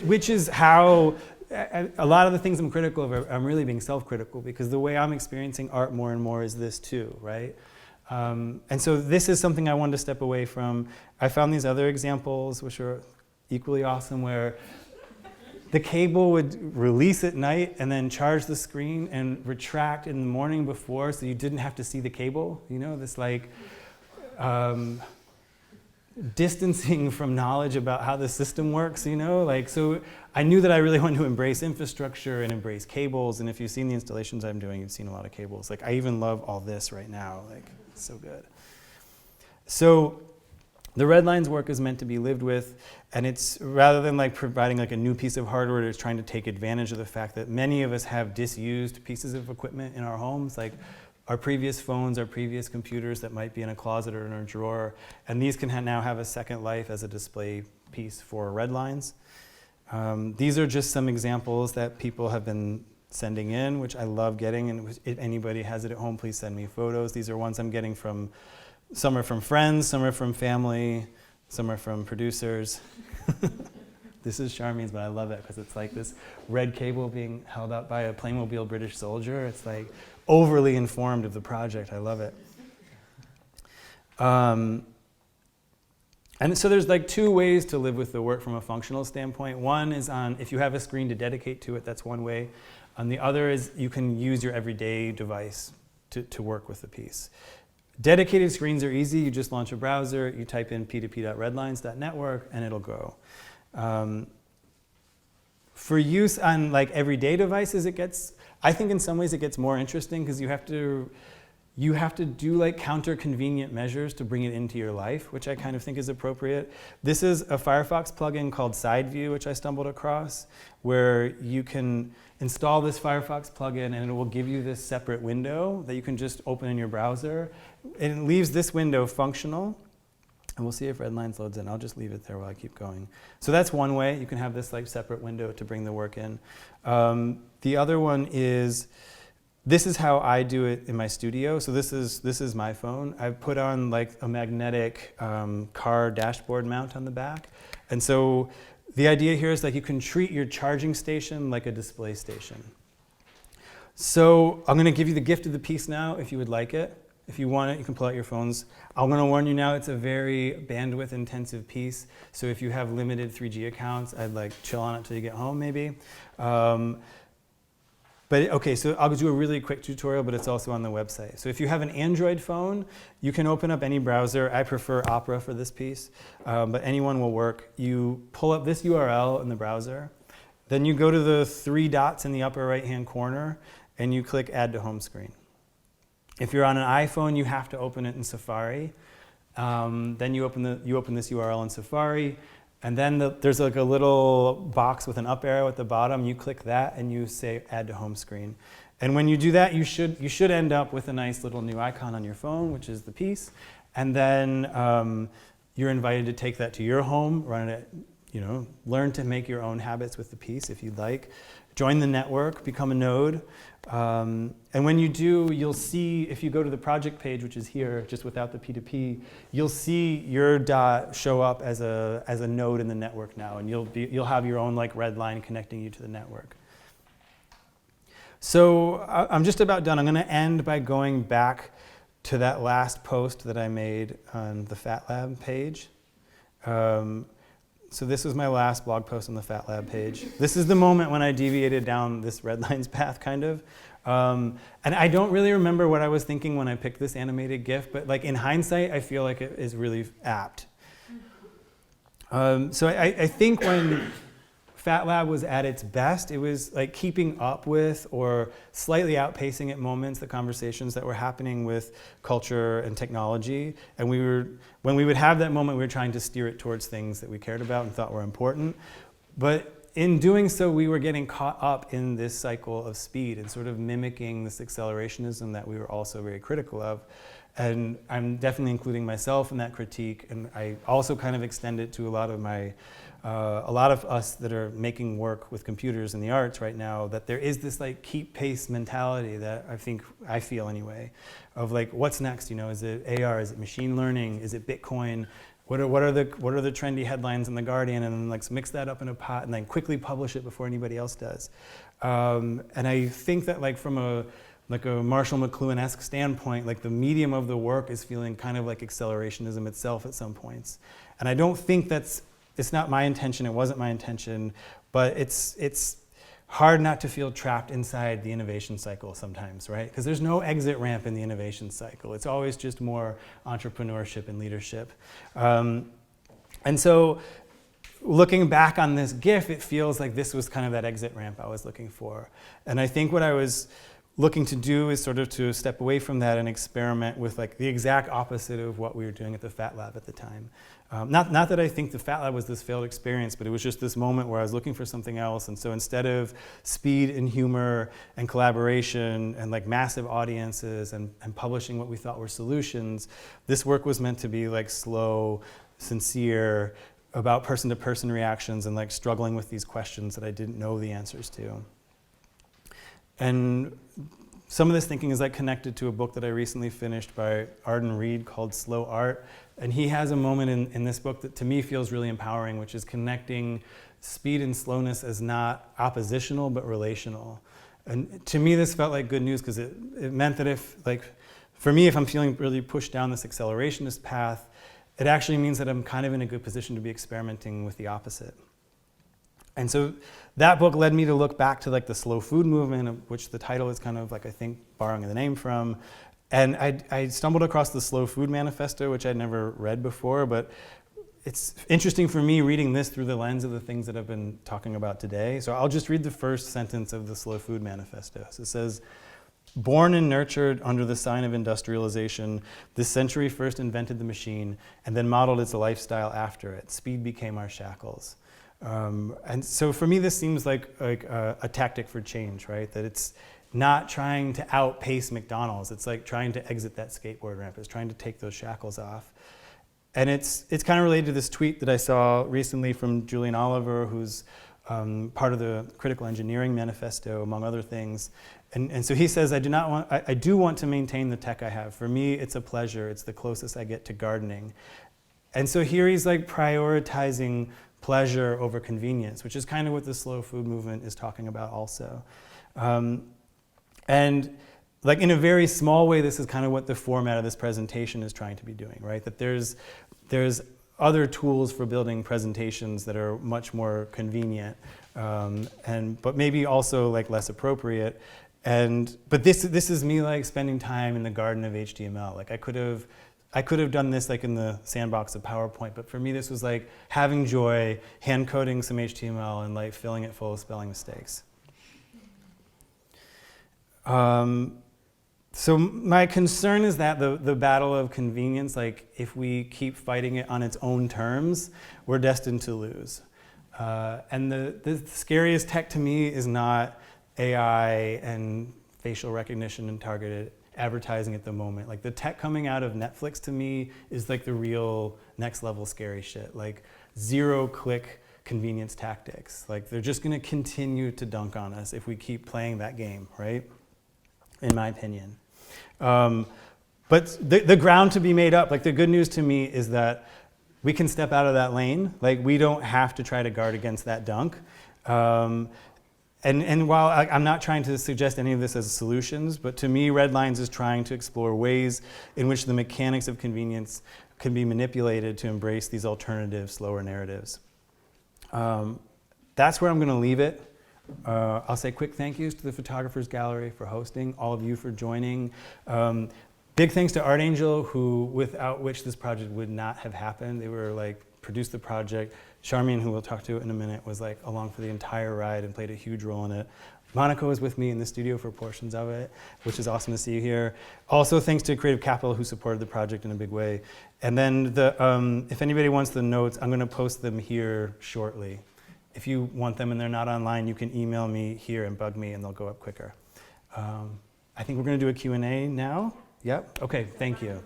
S1: Which is how a lot of the things I'm critical of, I'm really being self-critical, because the way I'm experiencing art more and more is this too, right? And so this is something I wanted to step away from. I found these other examples, which are equally awesome, where the cable would release at night and then charge the screen and retract in the morning before, so you didn't have to see the cable. You know, this like distancing from knowledge about how the system works, you know? Like, so I knew that I really wanted to embrace infrastructure and embrace cables, and if you've seen the installations I'm doing, you've seen a lot of cables. Like, I even love all this right now. Like, it's so good. So the Red Lines work is meant to be lived with, and it's rather than like providing like a new piece of hardware, it's trying to take advantage of the fact that many of us have disused pieces of equipment in our homes, like our previous phones, our previous computers that might be in a closet or in a drawer, and these can now have a second life as a display piece for Red Lines. These are just some examples that people have been sending in, which I love getting, and if anybody has it at home, please send me photos. These are ones I'm getting from, some are from friends, some are from family, some are from producers. This is Charmian's, but I love it because it's like this red cable being held up by a Playmobil British soldier. It's like overly informed of the project. I love it. And so there's like two ways to live with the work from a functional standpoint. One is on, if you have a screen to dedicate to it, that's one way. And the other is you can use your everyday device to work with the piece. Dedicated screens are easy. You just launch a browser, you type in p2p.redlines.network, and it'll go. For use on like everyday devices, I think in some ways it gets more interesting because you have to do like counter-convenient measures to bring it into your life, which I kind of think is appropriate. This is a Firefox plugin called Side View, which I stumbled across, where you can install this Firefox plugin and it will give you this separate window that you can just open in your browser. And it leaves this window functional. And we'll see if Redlines loads in. I'll just leave it there while I keep going. So that's one way. You can have this like separate window to bring the work in. The other one is, this is how I do it in my studio. So this is my phone. I've put on like a magnetic car dashboard mount on the back. And so the idea here is like you can treat your charging station like a display station. So I'm gonna give you the gift of the piece now if you would like it. If you want it, you can pull out your phones. I'm gonna warn you now, it's a very bandwidth intensive piece. So if you have limited 3G accounts, I'd like chill on it till you get home maybe. But okay, so I'll do a really quick tutorial, but it's also on the website. So if you have an Android phone, you can open up any browser. I prefer Opera for this piece, but anyone will work. You pull up this URL in the browser, then you go to the three dots in the upper right-hand corner, and you click Add to Home Screen. If you're on an iPhone, you have to open it in Safari. Then you open this URL in Safari. And then there's like a little box with an up arrow at the bottom. You click that and you say Add to Home Screen. And when you do that, you should end up with a nice little new icon on your phone, which is the piece. And then you're invited to take that to your home, run it, learn to make your own habits with the piece if you'd like. Join the network, become a node. And when you do, you'll see, if you go to the project page, which is here, just without the P2P, you'll see your dot show up as a node in the network now, and you'll have your own like red line connecting you to the network. So I'm just about done. I'm going to end by going back to that last post that I made on the Fat Lab page. So this was my last blog post on the Fat Lab page. This is the moment when I deviated down this Redlines path, kind of. And I don't really remember what I was thinking when I picked this animated GIF, but like in hindsight, I feel like it is really apt. So I think when Fat Lab was at its best, it was like keeping up with or slightly outpacing at moments the conversations that were happening with culture and technology. And when we would have that moment, we were trying to steer it towards things that we cared about and thought were important. But in doing so, we were getting caught up in this cycle of speed and sort of mimicking this accelerationism that we were also very critical of. And I'm definitely including myself in that critique. And I also kind of extend it to a lot of us that are making work with computers in the arts right now, that there is this like keep pace mentality that I feel anyway, of like what's next, is it AR, is it machine learning, is it Bitcoin, what are the trendy headlines in The Guardian, and then like mix that up in a pot and then quickly publish it before anybody else does. And I think that like from a Marshall McLuhan-esque standpoint, like the medium of the work is feeling kind of like accelerationism itself at some points. And I don't think it's not my intention, it wasn't my intention, but it's hard not to feel trapped inside the innovation cycle sometimes, right? Because there's no exit ramp in the innovation cycle. It's always just more entrepreneurship and leadership. And so looking back on this GIF, it feels like this was kind of that exit ramp I was looking for. And I think what I was looking to do is sort of to step away from that and experiment with like the exact opposite of what we were doing at the Fat Lab at the time. Not that I think the Fat Lab was this failed experience, but it was just this moment where I was looking for something else. And so instead of speed and humor and collaboration and like massive audiences and publishing what we thought were solutions, this work was meant to be like slow, sincere, about person-to-person reactions and like struggling with these questions that I didn't know the answers to. And some of this thinking is like connected to a book that I recently finished by Arden Reed called Slow Art. And he has a moment in this book that to me feels really empowering, which is connecting speed and slowness as not oppositional, but relational. And to me, this felt like good news because it meant that for me, if I'm feeling really pushed down this accelerationist path, it actually means that I'm kind of in a good position to be experimenting with the opposite. And so that book led me to look back to like the slow food movement, of which the title is kind of like, I think, borrowing the name from. And I stumbled across the Slow Food Manifesto, which I'd never read before, but it's interesting for me reading this through the lens of the things that I've been talking about today. So I'll just read the first sentence of the Slow Food Manifesto. So it says, born and nurtured under the sign of industrialization, this century first invented the machine and then modeled its lifestyle after it. Speed became our shackles. And so for me, this seems like a tactic for change, right? That it's not trying to outpace McDonald's. It's like trying to exit that skateboard ramp. It's trying to take those shackles off. And it's kind of related to this tweet that I saw recently from Julian Oliver, who's part of the Critical Engineering Manifesto, among other things. And so he says, I do want to maintain the tech I have. For me, it's a pleasure. It's the closest I get to gardening. And so here he's like prioritizing pleasure over convenience, which is kind of what the slow food movement is talking about also. And like in a very small way, this is kind of what the format of this presentation is trying to be doing, right? That there's other tools for building presentations that are much more convenient, but maybe also like less appropriate. But this is me like spending time in the garden of HTML. Like I could have done this like in the sandbox of PowerPoint, but for me this was like having joy, hand coding some HTML and like filling it full of spelling mistakes. So my concern is that the battle of convenience, like if we keep fighting it on its own terms, we're destined to lose. And the scariest tech to me is not AI and facial recognition and targeted advertising at the moment. Like the tech coming out of Netflix to me is like the real next level scary shit. Like 0-click convenience tactics. Like they're just gonna continue to dunk on us if we keep playing that game, right? In my opinion. But the ground to be made up, like the good news to me is that we can step out of that lane. Like we don't have to try to guard against that dunk. And while I'm not trying to suggest any of this as solutions, but to me, Redlines is trying to explore ways in which the mechanics of convenience can be manipulated to embrace these alternative, slower narratives. That's where I'm gonna leave it. I'll say quick thank yous to the Photographers Gallery for hosting, all of you for joining. Big thanks to Artangel, without which this project would not have happened. They were like, produced the project. Charmian, who we'll talk to in a minute, was like along for the entire ride and played a huge role in it. Monica was with me in the studio for portions of it, which is awesome to see you here. Also thanks to Creative Capital, who supported the project in a big way. And then if anybody wants the notes, I'm gonna post them here shortly. If you want them and they're not online, you can email me here and bug me and they'll go up quicker. I think we're gonna do a Q&A now. Yep, okay, thank you.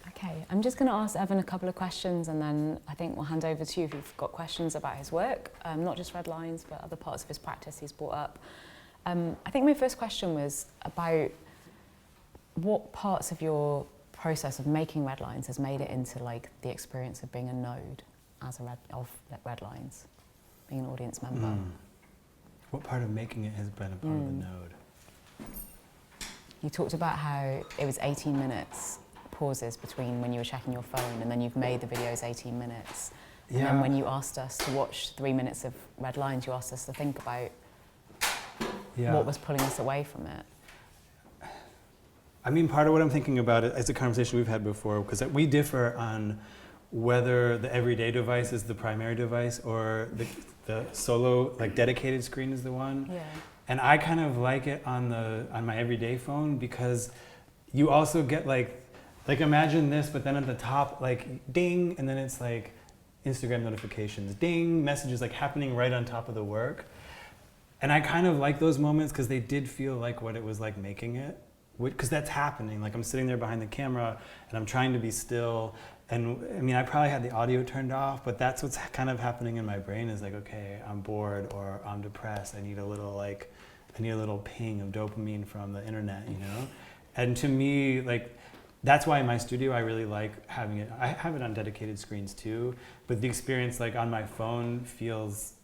S2: Okay, I'm just gonna ask Evan a couple of questions and then I think we'll hand over to you if you've got questions about his work, not just Redlines, but other parts of his practice he's brought up. I think my first question was about what parts of your process of making Redlines has made it into like the experience of being a node as of Redlines, being an audience member.
S1: What part of making it has been a part of the node?
S2: You talked about how it was 18 minutes pauses between when you were checking your phone and then you've made the videos 18 minutes. And then when you asked us to watch 3 minutes of Redlines, you asked us to think about what was pulling us away from it.
S1: I mean, part of what I'm thinking about it is a conversation we've had before, because we differ on whether the everyday device is the primary device or the solo, like dedicated screen is the one.
S2: Yeah.
S1: And I kind of like it on my everyday phone because you also get like imagine this, but then at the top, like ding, and then it's like Instagram notifications, ding, messages like happening right on top of the work. And I kind of like those moments because they did feel like what it was like making it. Because that's happening. Like I'm sitting there behind the camera and I'm trying to be still. And I mean, I probably had the audio turned off, but that's what's kind of happening in my brain is like, okay, I'm bored or I'm depressed. I need a little ping of dopamine from the internet, you know? And to me, like, that's why in my studio, I really like having it. I have it on dedicated screens too, but the experience like on my phone feels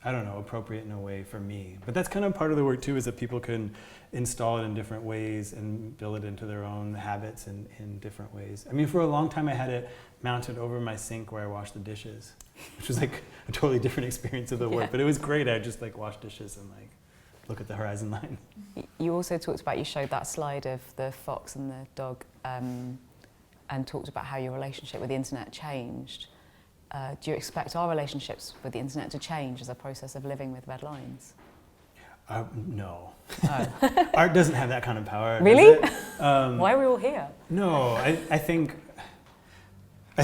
S1: I don't know, appropriate in a way for me. But that's kind of part of the work too, is that people can install it in different ways and build it into their own habits in different ways. I mean, for a long time I had it mounted over my sink where I wash the dishes, which was like a totally different experience of the work, but it was great. I just like wash dishes and like look at the horizon line.
S2: You also talked about, you showed that slide of the fox and the dog, and talked about how your relationship with the internet changed. Do you expect our relationships with the internet to change as a process of living with red lines?
S1: No.
S2: Oh.
S1: Art doesn't have that kind of power.
S2: Really?
S1: Does it?
S2: Why are we all here?
S1: No, I think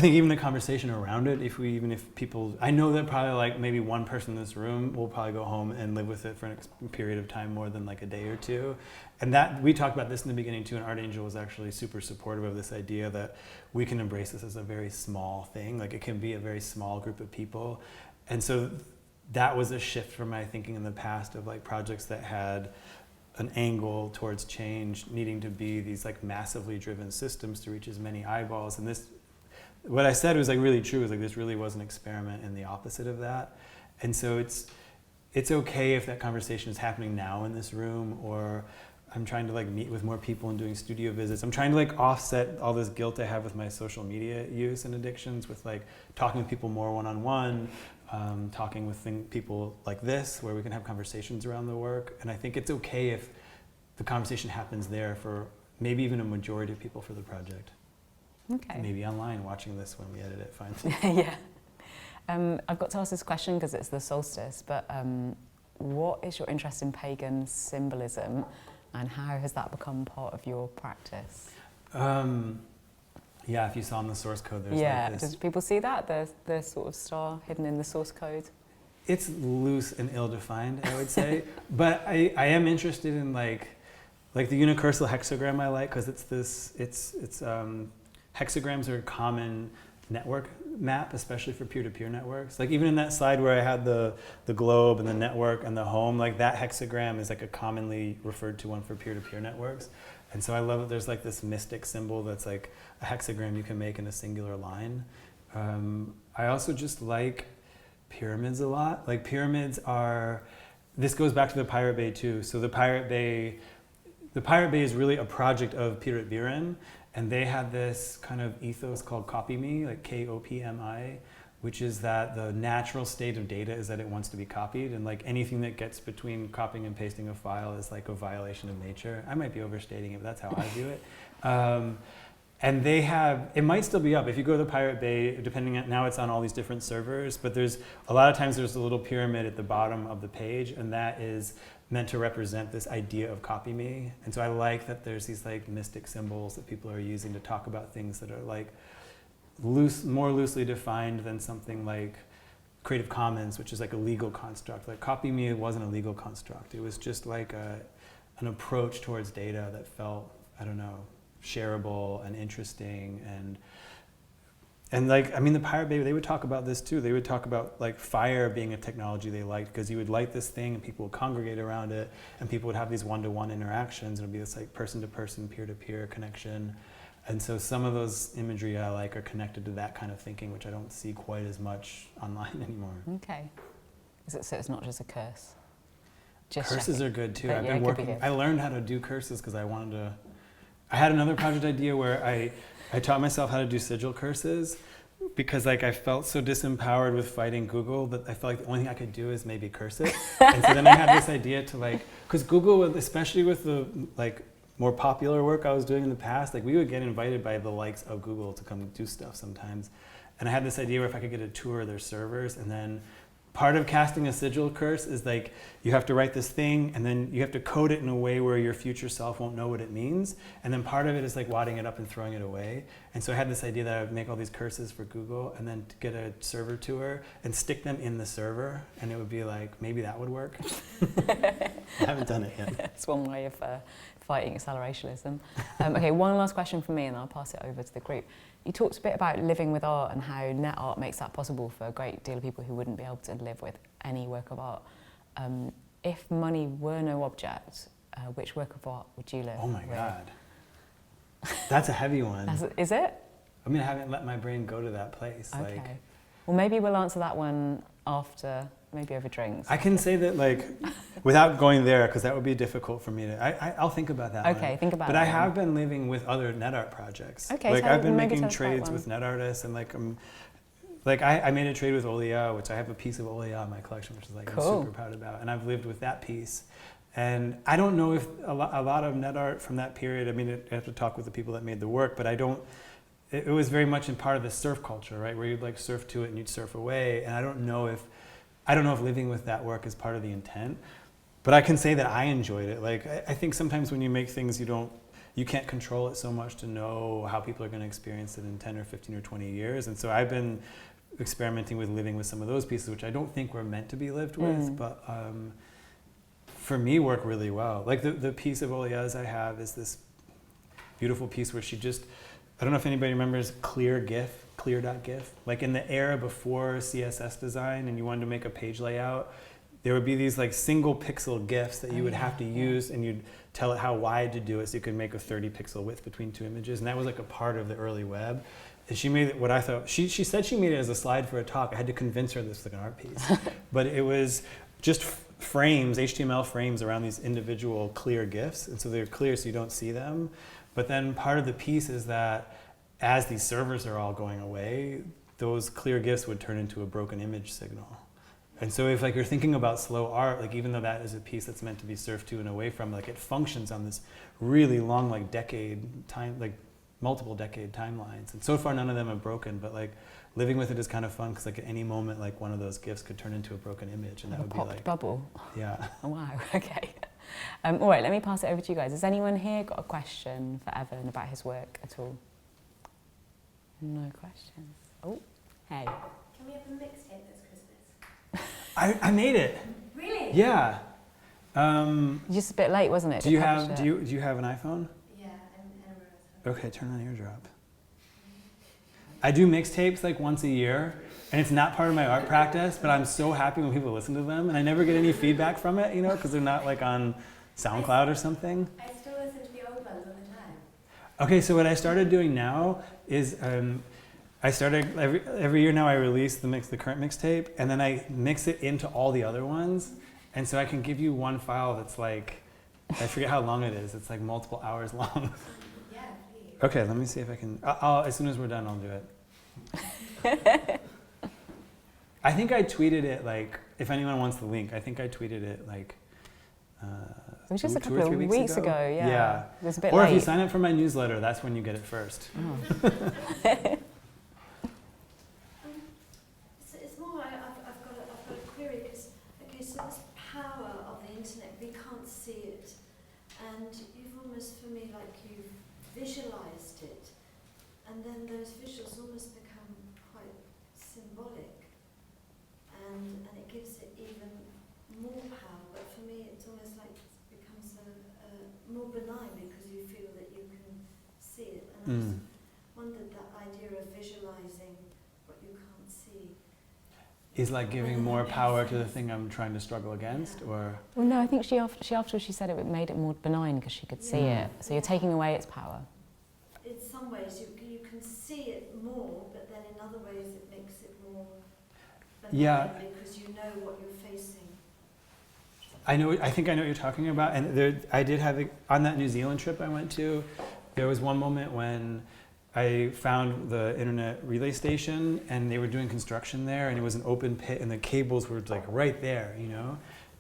S1: even the conversation around it, even if people, I know that probably like maybe one person in this room will probably go home and live with it for a period of time more than like a day or two. And that, we talked about this in the beginning too, and Artangel was actually super supportive of this idea that we can embrace this as a very small thing, like it can be a very small group of people. And so that was a shift from my thinking in the past of like projects that had an angle towards change needing to be these like massively driven systems to reach as many eyeballs. And this, what I said was like really true, is like this really was an experiment in the opposite of that. And so it's okay if that conversation is happening now in this room, or I'm trying to like meet with more people and doing studio visits. I'm trying to like offset all this guilt I have with my social media use and addictions with like talking with people more one-on-one, talking with people like this where we can have conversations around the work. And I think it's okay if the conversation happens there for maybe even a majority of people for the project.
S2: Okay.
S1: Maybe online watching this when we edit it finally.
S2: Yeah. I've got to ask this question because it's the solstice, but what is your interest in pagan symbolism, and how has that become part of your practice?
S1: Yeah, if you saw in the source code, there's
S2: yeah,
S1: like this.
S2: did people see that? The sort of star hidden in the source code?
S1: It's loose and ill-defined, I would say. But I am interested in like the unicursal hexagram I like, because hexagrams are a common network map, especially for peer-to-peer networks. Like even in that slide where I had the globe and the network and the home, like that hexagram is like a commonly referred to one for peer-to-peer networks. And so I love that there's like this mystic symbol that's like a hexagram you can make in a singular line. I also just like pyramids a lot. Like pyramids are, this goes back to the Pirate Bay too. So the Pirate Bay is really a project of Peter Biren. And they had this kind of ethos called Copy Me, like KOPMI, which is that the natural state of data is that it wants to be copied, and like anything that gets between copying and pasting a file is like a violation of nature. I might be overstating it, but that's how I view it. And they have, it might still be up. If you go to the Pirate Bay, depending on, now it's on all these different servers, but there's, a lot of times there's a little pyramid at the bottom of the page, and that is meant to represent this idea of copy me. And so I like that there's these like mystic symbols that people are using to talk about things that are like more loosely defined than something like Creative Commons, which is like a legal construct. Like copy me wasn't a legal construct. It was just like an approach towards data that felt, I don't know, shareable and interesting. And like, I mean, the Pirate Bay, they would talk about this too. They would talk about like fire being a technology they liked, because you would light this thing and people would congregate around it, and people would have these one-to-one interactions. It would be this like person-to-person, peer-to-peer connection. And so some of those imagery I like are connected to that kind of thinking, which I don't see quite as much online anymore.
S2: Okay. So it's not just a curse?
S1: Just curses are good too.
S2: But
S1: I've
S2: yeah,
S1: been working, I learned how to do curses because I had another project idea where I taught myself how to do sigil curses, because like I felt so disempowered with fighting Google that I felt like the only thing I could do is maybe curse it. And so then I had this idea to like, because Google, especially with the like more popular work I was doing in the past, like we would get invited by the likes of Google to come do stuff sometimes. And I had this idea where if I could get a tour of their servers, and then part of casting a sigil curse is like you have to write this thing and then you have to code it in a way where your future self won't know what it means. And then part of it is like wadding it up and throwing it away. And so I had this idea that I would make all these curses for Google and then get a server tour and stick them in the server. And it would be like, maybe that would work. I haven't done it yet.
S2: That's one way of fighting accelerationism. Okay, one last question from me and I'll pass it over to the group. You talked a bit about living with art and how net art makes that possible for a great deal of people who wouldn't be able to live with any work of art. If money were no object, which work of art would you live with?
S1: Oh my God. That's a heavy one.
S2: Is it?
S1: I mean, I haven't let my brain go to that place.
S2: Okay.
S1: Like,
S2: Well, maybe we'll answer that one after maybe over drinks.
S1: I can say that, like, without going there, because that would be difficult for me to. I'll think about that.
S2: Okay,
S1: one.
S2: think about
S1: But
S2: that
S1: I have
S2: one.
S1: been living with other net art projects.
S2: Okay,
S1: like
S2: so
S1: I've been
S2: maybe
S1: making
S2: tell us about
S1: trades
S2: one.
S1: with net artists, and like I made a trade with Olia, which I have a piece of Olia in my collection, which is like
S2: Cool.
S1: I'm super proud about, and I've lived with that piece. And I don't know if a lot of net art from that period. I mean, I have to talk with the people that made the work, but I don't. It was very much in part of the surf culture, right, where you'd like surf to it and you'd surf away. And I don't know if living with that work is part of the intent, but I can say that I enjoyed it. Like I think sometimes when you make things, you can't control it so much to know how people are going to experience it in 10 or 15 or 20 years. And so I've been experimenting with living with some of those pieces, which I don't think were meant to be lived with, but for me work really well. Like the piece of Olia's I have is this beautiful piece where she just, I don't know if anybody remembers clear.gif. Like in the era before CSS design and you wanted to make a page layout, there would be these like single pixel GIFs that you would have to use, and you'd tell it how wide to do it so you could make a 30 pixel width between two images. And that was like a part of the early web. And she made it what I thought, she said she made it as a slide for a talk. I had to convince her this was like an art piece. But it was just frames, HTML frames around these individual clear GIFs. And so they're clear so you don't see them. But then part of the piece is that as these servers are all going away, those clear GIFs would turn into a broken image signal. And so if like you're thinking about slow art, like even though that is a piece that's meant to be surfed to and away from, like it functions on this really long, like multiple decade timelines. And so far none of them are broken, but like living with it is kind of fun because like at any moment, like one of those GIFs could turn into a broken image, and that would be like
S2: bubble.
S1: Yeah.
S2: Oh, wow. Okay. All right. Let me pass it over to you guys. Has anyone here got a question for Evan about his work at all? No questions. Oh, hey.
S3: Can we have a mixtape this Christmas?
S1: I made it.
S3: Really?
S1: Yeah.
S2: Just a bit late, wasn't it?
S1: Do you have an iPhone?
S3: Yeah, and
S1: Okay, turn on AirDrop. I do mixtapes like once a year, and it's not part of my art practice, but I'm so happy when people listen to them, and I never get any feedback from it, because they're not like on SoundCloud or something.
S3: I still listen to the old ones all the time.
S1: Okay, so what I started doing now is I started every year now I release the current mixtape, and then I mix it into all the other ones, and so I can give you one file that's like, I forget how long it is. It's like multiple hours long.
S3: Yeah, please.
S1: Okay, let me see if I can. I'll as soon as we're done, I'll do it. I think I tweeted it like, if anyone wants the link, I think I tweeted it like.
S2: It was just a
S1: two
S2: couple
S1: or three
S2: of weeks ago. Yeah.
S1: Yeah.
S2: It was a bit
S1: Or
S2: late.
S1: if you sign up for my newsletter, that's when you get it first.
S2: Oh.
S3: It's more, I've got a query, because, okay, so this power of the internet, we can't see it, and you've almost, for me, like you've visualized it, and then those visuals almost become quite symbolic, and it gives it even more power, but for me it's almost like it becomes more benign because you feel that you can see it, and I just wondered that idea of visualizing what you can't see.
S1: Is like giving more power to the thing I'm trying to struggle against, or?
S2: Well, no, I think afterwards she said it made it more benign because she could see it. So you're taking away its power.
S3: In some ways you can see it more, but then in other ways it makes it more benign because you know what you're facing.
S1: I think I know what you're talking about, and I did have on that New Zealand trip I went to, there was one moment when I found the internet relay station, and they were doing construction there, and it was an open pit, and the cables were like right there,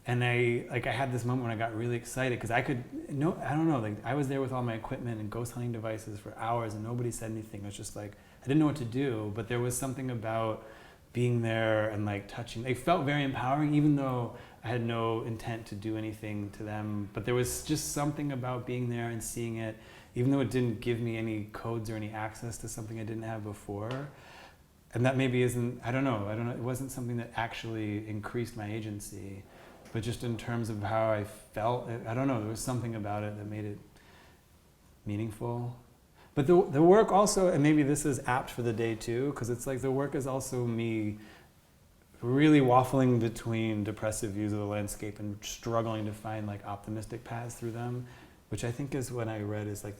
S1: And I had this moment when I got really excited because I don't know, like I was there with all my equipment and ghost hunting devices for hours, and nobody said anything. It was just like I didn't know what to do, but there was something about being there and like touching. It felt very empowering, even though I had no intent to do anything to them. But there was just something about being there and seeing it, even though it didn't give me any codes or any access to something I didn't have before. And that maybe isn't, I don't know, it wasn't something that actually increased my agency, but just in terms of how I felt, I don't know, there was something about it that made it meaningful. But the work also, and maybe this is apt for the day too, because it's like the work is also me really waffling between depressive views of the landscape and struggling to find like optimistic paths through them, which I think is when I read is like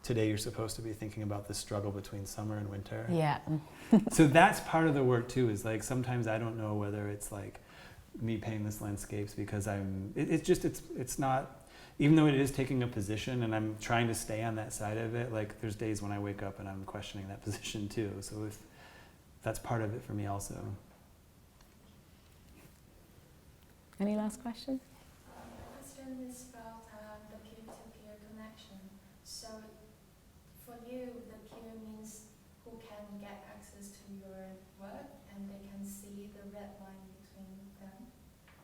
S1: today you're supposed to be thinking about the struggle between summer and winter.
S2: Yeah.
S1: So that's part of the work too, is like sometimes I don't know whether it's like me paintless landscapes because it's not, even though it is taking a position and I'm trying to stay on that side of it, like there's days when I wake up and I'm questioning that position too. So if that's part of it for me also.
S2: Any last questions?
S4: The question is about the peer-to-peer connection. So for you, the peer means who can get access to your work and they can see the red line between them.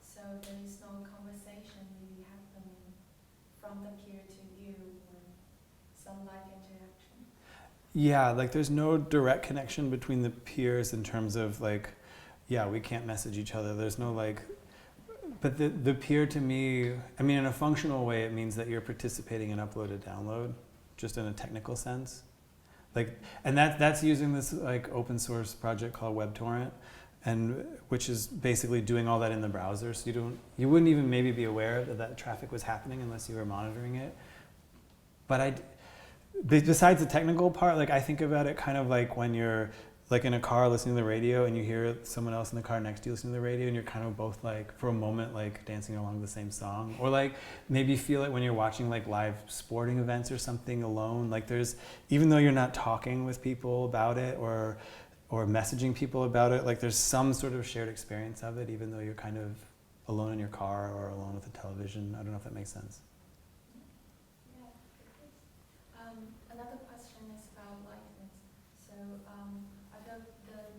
S4: So there is no conversation really happening from the peer to you or some live interaction.
S1: Yeah, like there's no direct connection between the peers in terms of like, yeah, we can't message each other. There's no like, but the peer to me, I mean, in a functional way, it means that you're participating in upload and download, just in a technical sense. Like, and that's using this like open source project called WebTorrent, and which is basically doing all that in the browser. So you wouldn't even maybe be aware that traffic was happening unless you were monitoring it. But besides the technical part, like I think about it kind of like when you're like in a car listening to the radio and you hear someone else in the car next to you listening to the radio and you're kind of both like for a moment like dancing along the same song, or like maybe feel it when you're watching like live sporting events or something alone. Like there's, even though you're not talking with people about it or messaging people about it, like there's some sort of shared experience of it, even though you're kind of alone in your car or alone with the television. I don't know if that makes sense.
S4: Yeah, another question is about liveness. So I feel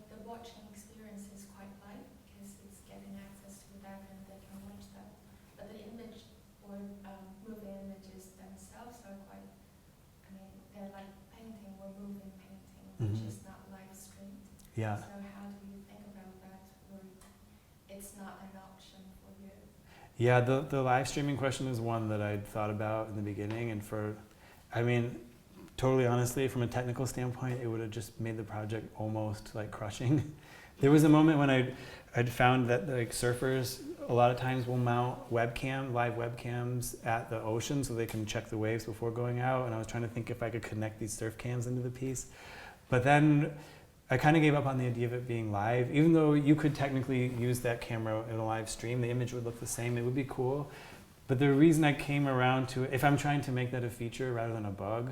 S4: the watching experience is quite live because it's getting access to that and they can watch that. But the image or moving images themselves are quite, I mean, they're like painting or moving painting, which is not live streamed.
S1: Yeah.
S4: So how do you think about that, or it's not an option for you?
S1: Yeah, the live streaming question is one that I'd thought about in the beginning, and I mean, totally honestly, from a technical standpoint, it would have just made the project almost like crushing. There was a moment when I'd found that like surfers a lot of times will mount live webcams at the ocean so they can check the waves before going out, and I was trying to think if I could connect these surf cams into the piece. But then I kind of gave up on the idea of it being live. Even though you could technically use that camera in a live stream, the image would look the same, it would be cool. But the reason I came around to it, if I'm trying to make that a feature rather than a bug,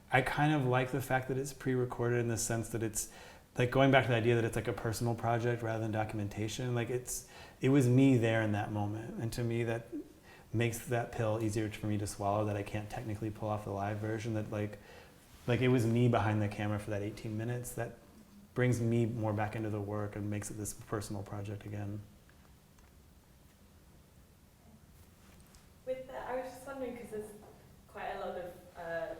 S1: I kind of like the fact that it's pre-recorded in the sense that it's like going back to the idea that it's like a personal project rather than documentation. Like it was me there in that moment. And to me that makes that pill easier for me to swallow, that I can't technically pull off the live version, that like it was me behind the camera for that 18 minutes. That brings me more back into the work and makes it this personal project again.
S5: With that, I was just wondering, because there's quite a lot of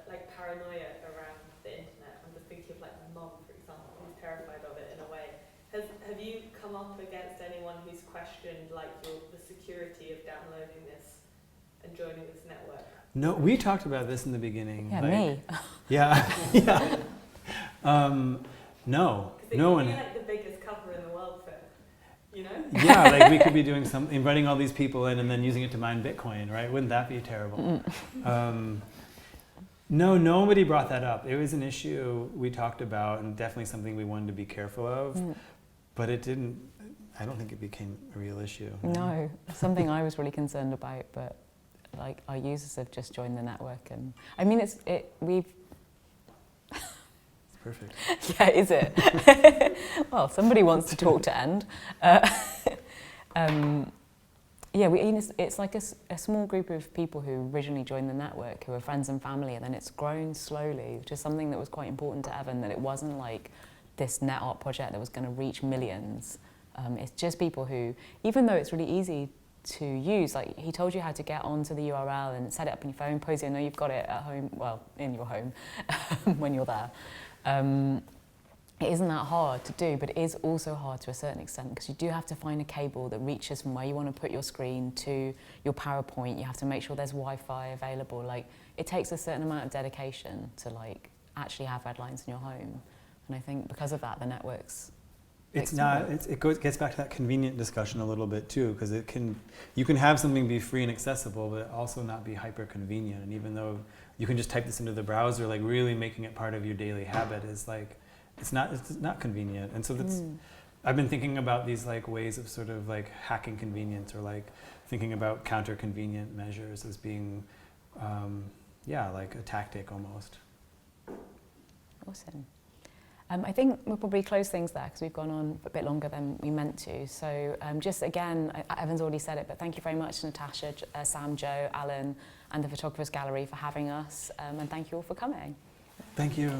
S5: like paranoia around the internet. I'm just thinking of like my mom, for example, who's terrified of it in a way. Have you come up against anyone who's questioned like the security of downloading this and joining this network?
S1: No, we talked about this in the beginning.
S2: Yeah,
S1: like,
S2: me.
S1: Yeah, yeah. No, no one.
S5: Because it could be like the biggest cover in the world for, you know?
S1: Yeah, like we could be doing something, inviting all these people in and then using it to mine Bitcoin, right? Wouldn't that be terrible? No, nobody brought that up. It was an issue we talked about and definitely something we wanted to be careful of, but it didn't, I don't think it became a real issue.
S2: No, something I was really concerned about, but like our users have just joined the network, and I mean we've
S1: Perfect.
S2: yeah, is it? Well, somebody wants to talk to end. Yeah, it's like a small group of people who originally joined the network, who are friends and family, and then it's grown slowly, which is something that was quite important to Evan, that it wasn't like this net art project that was going to reach millions. It's just people who, even though it's really easy to use, like he told you how to get onto the URL and set it up on your phone. Posey, I know you've got it at home, well, in your home when you're there. It isn't that hard to do, but it is also hard to a certain extent, because you do have to find a cable that reaches from where you want to put your screen to your PowerPoint. You have to make sure there's Wi-Fi available. Like, it takes a certain amount of dedication to like actually have red lines in your home. And I think because of that, the networks.
S1: It gets back to that convenient discussion a little bit too, because you can have something be free and accessible, but also not be hyper convenient. And even though you can just type this into the browser, like really making it part of your daily habit is like, it's not convenient. And so I've been thinking about these like ways of sort of like hacking convenience, or like thinking about counter-convenient measures as being, like a tactic almost.
S2: Awesome. I think we'll probably close things there because we've gone on a bit longer than we meant to. So just again, Evan's already said it, but thank you very much to Natasha, Sam, Joe, Alan, and the Photographers Gallery for having us. And thank you all for coming.
S1: Thank you.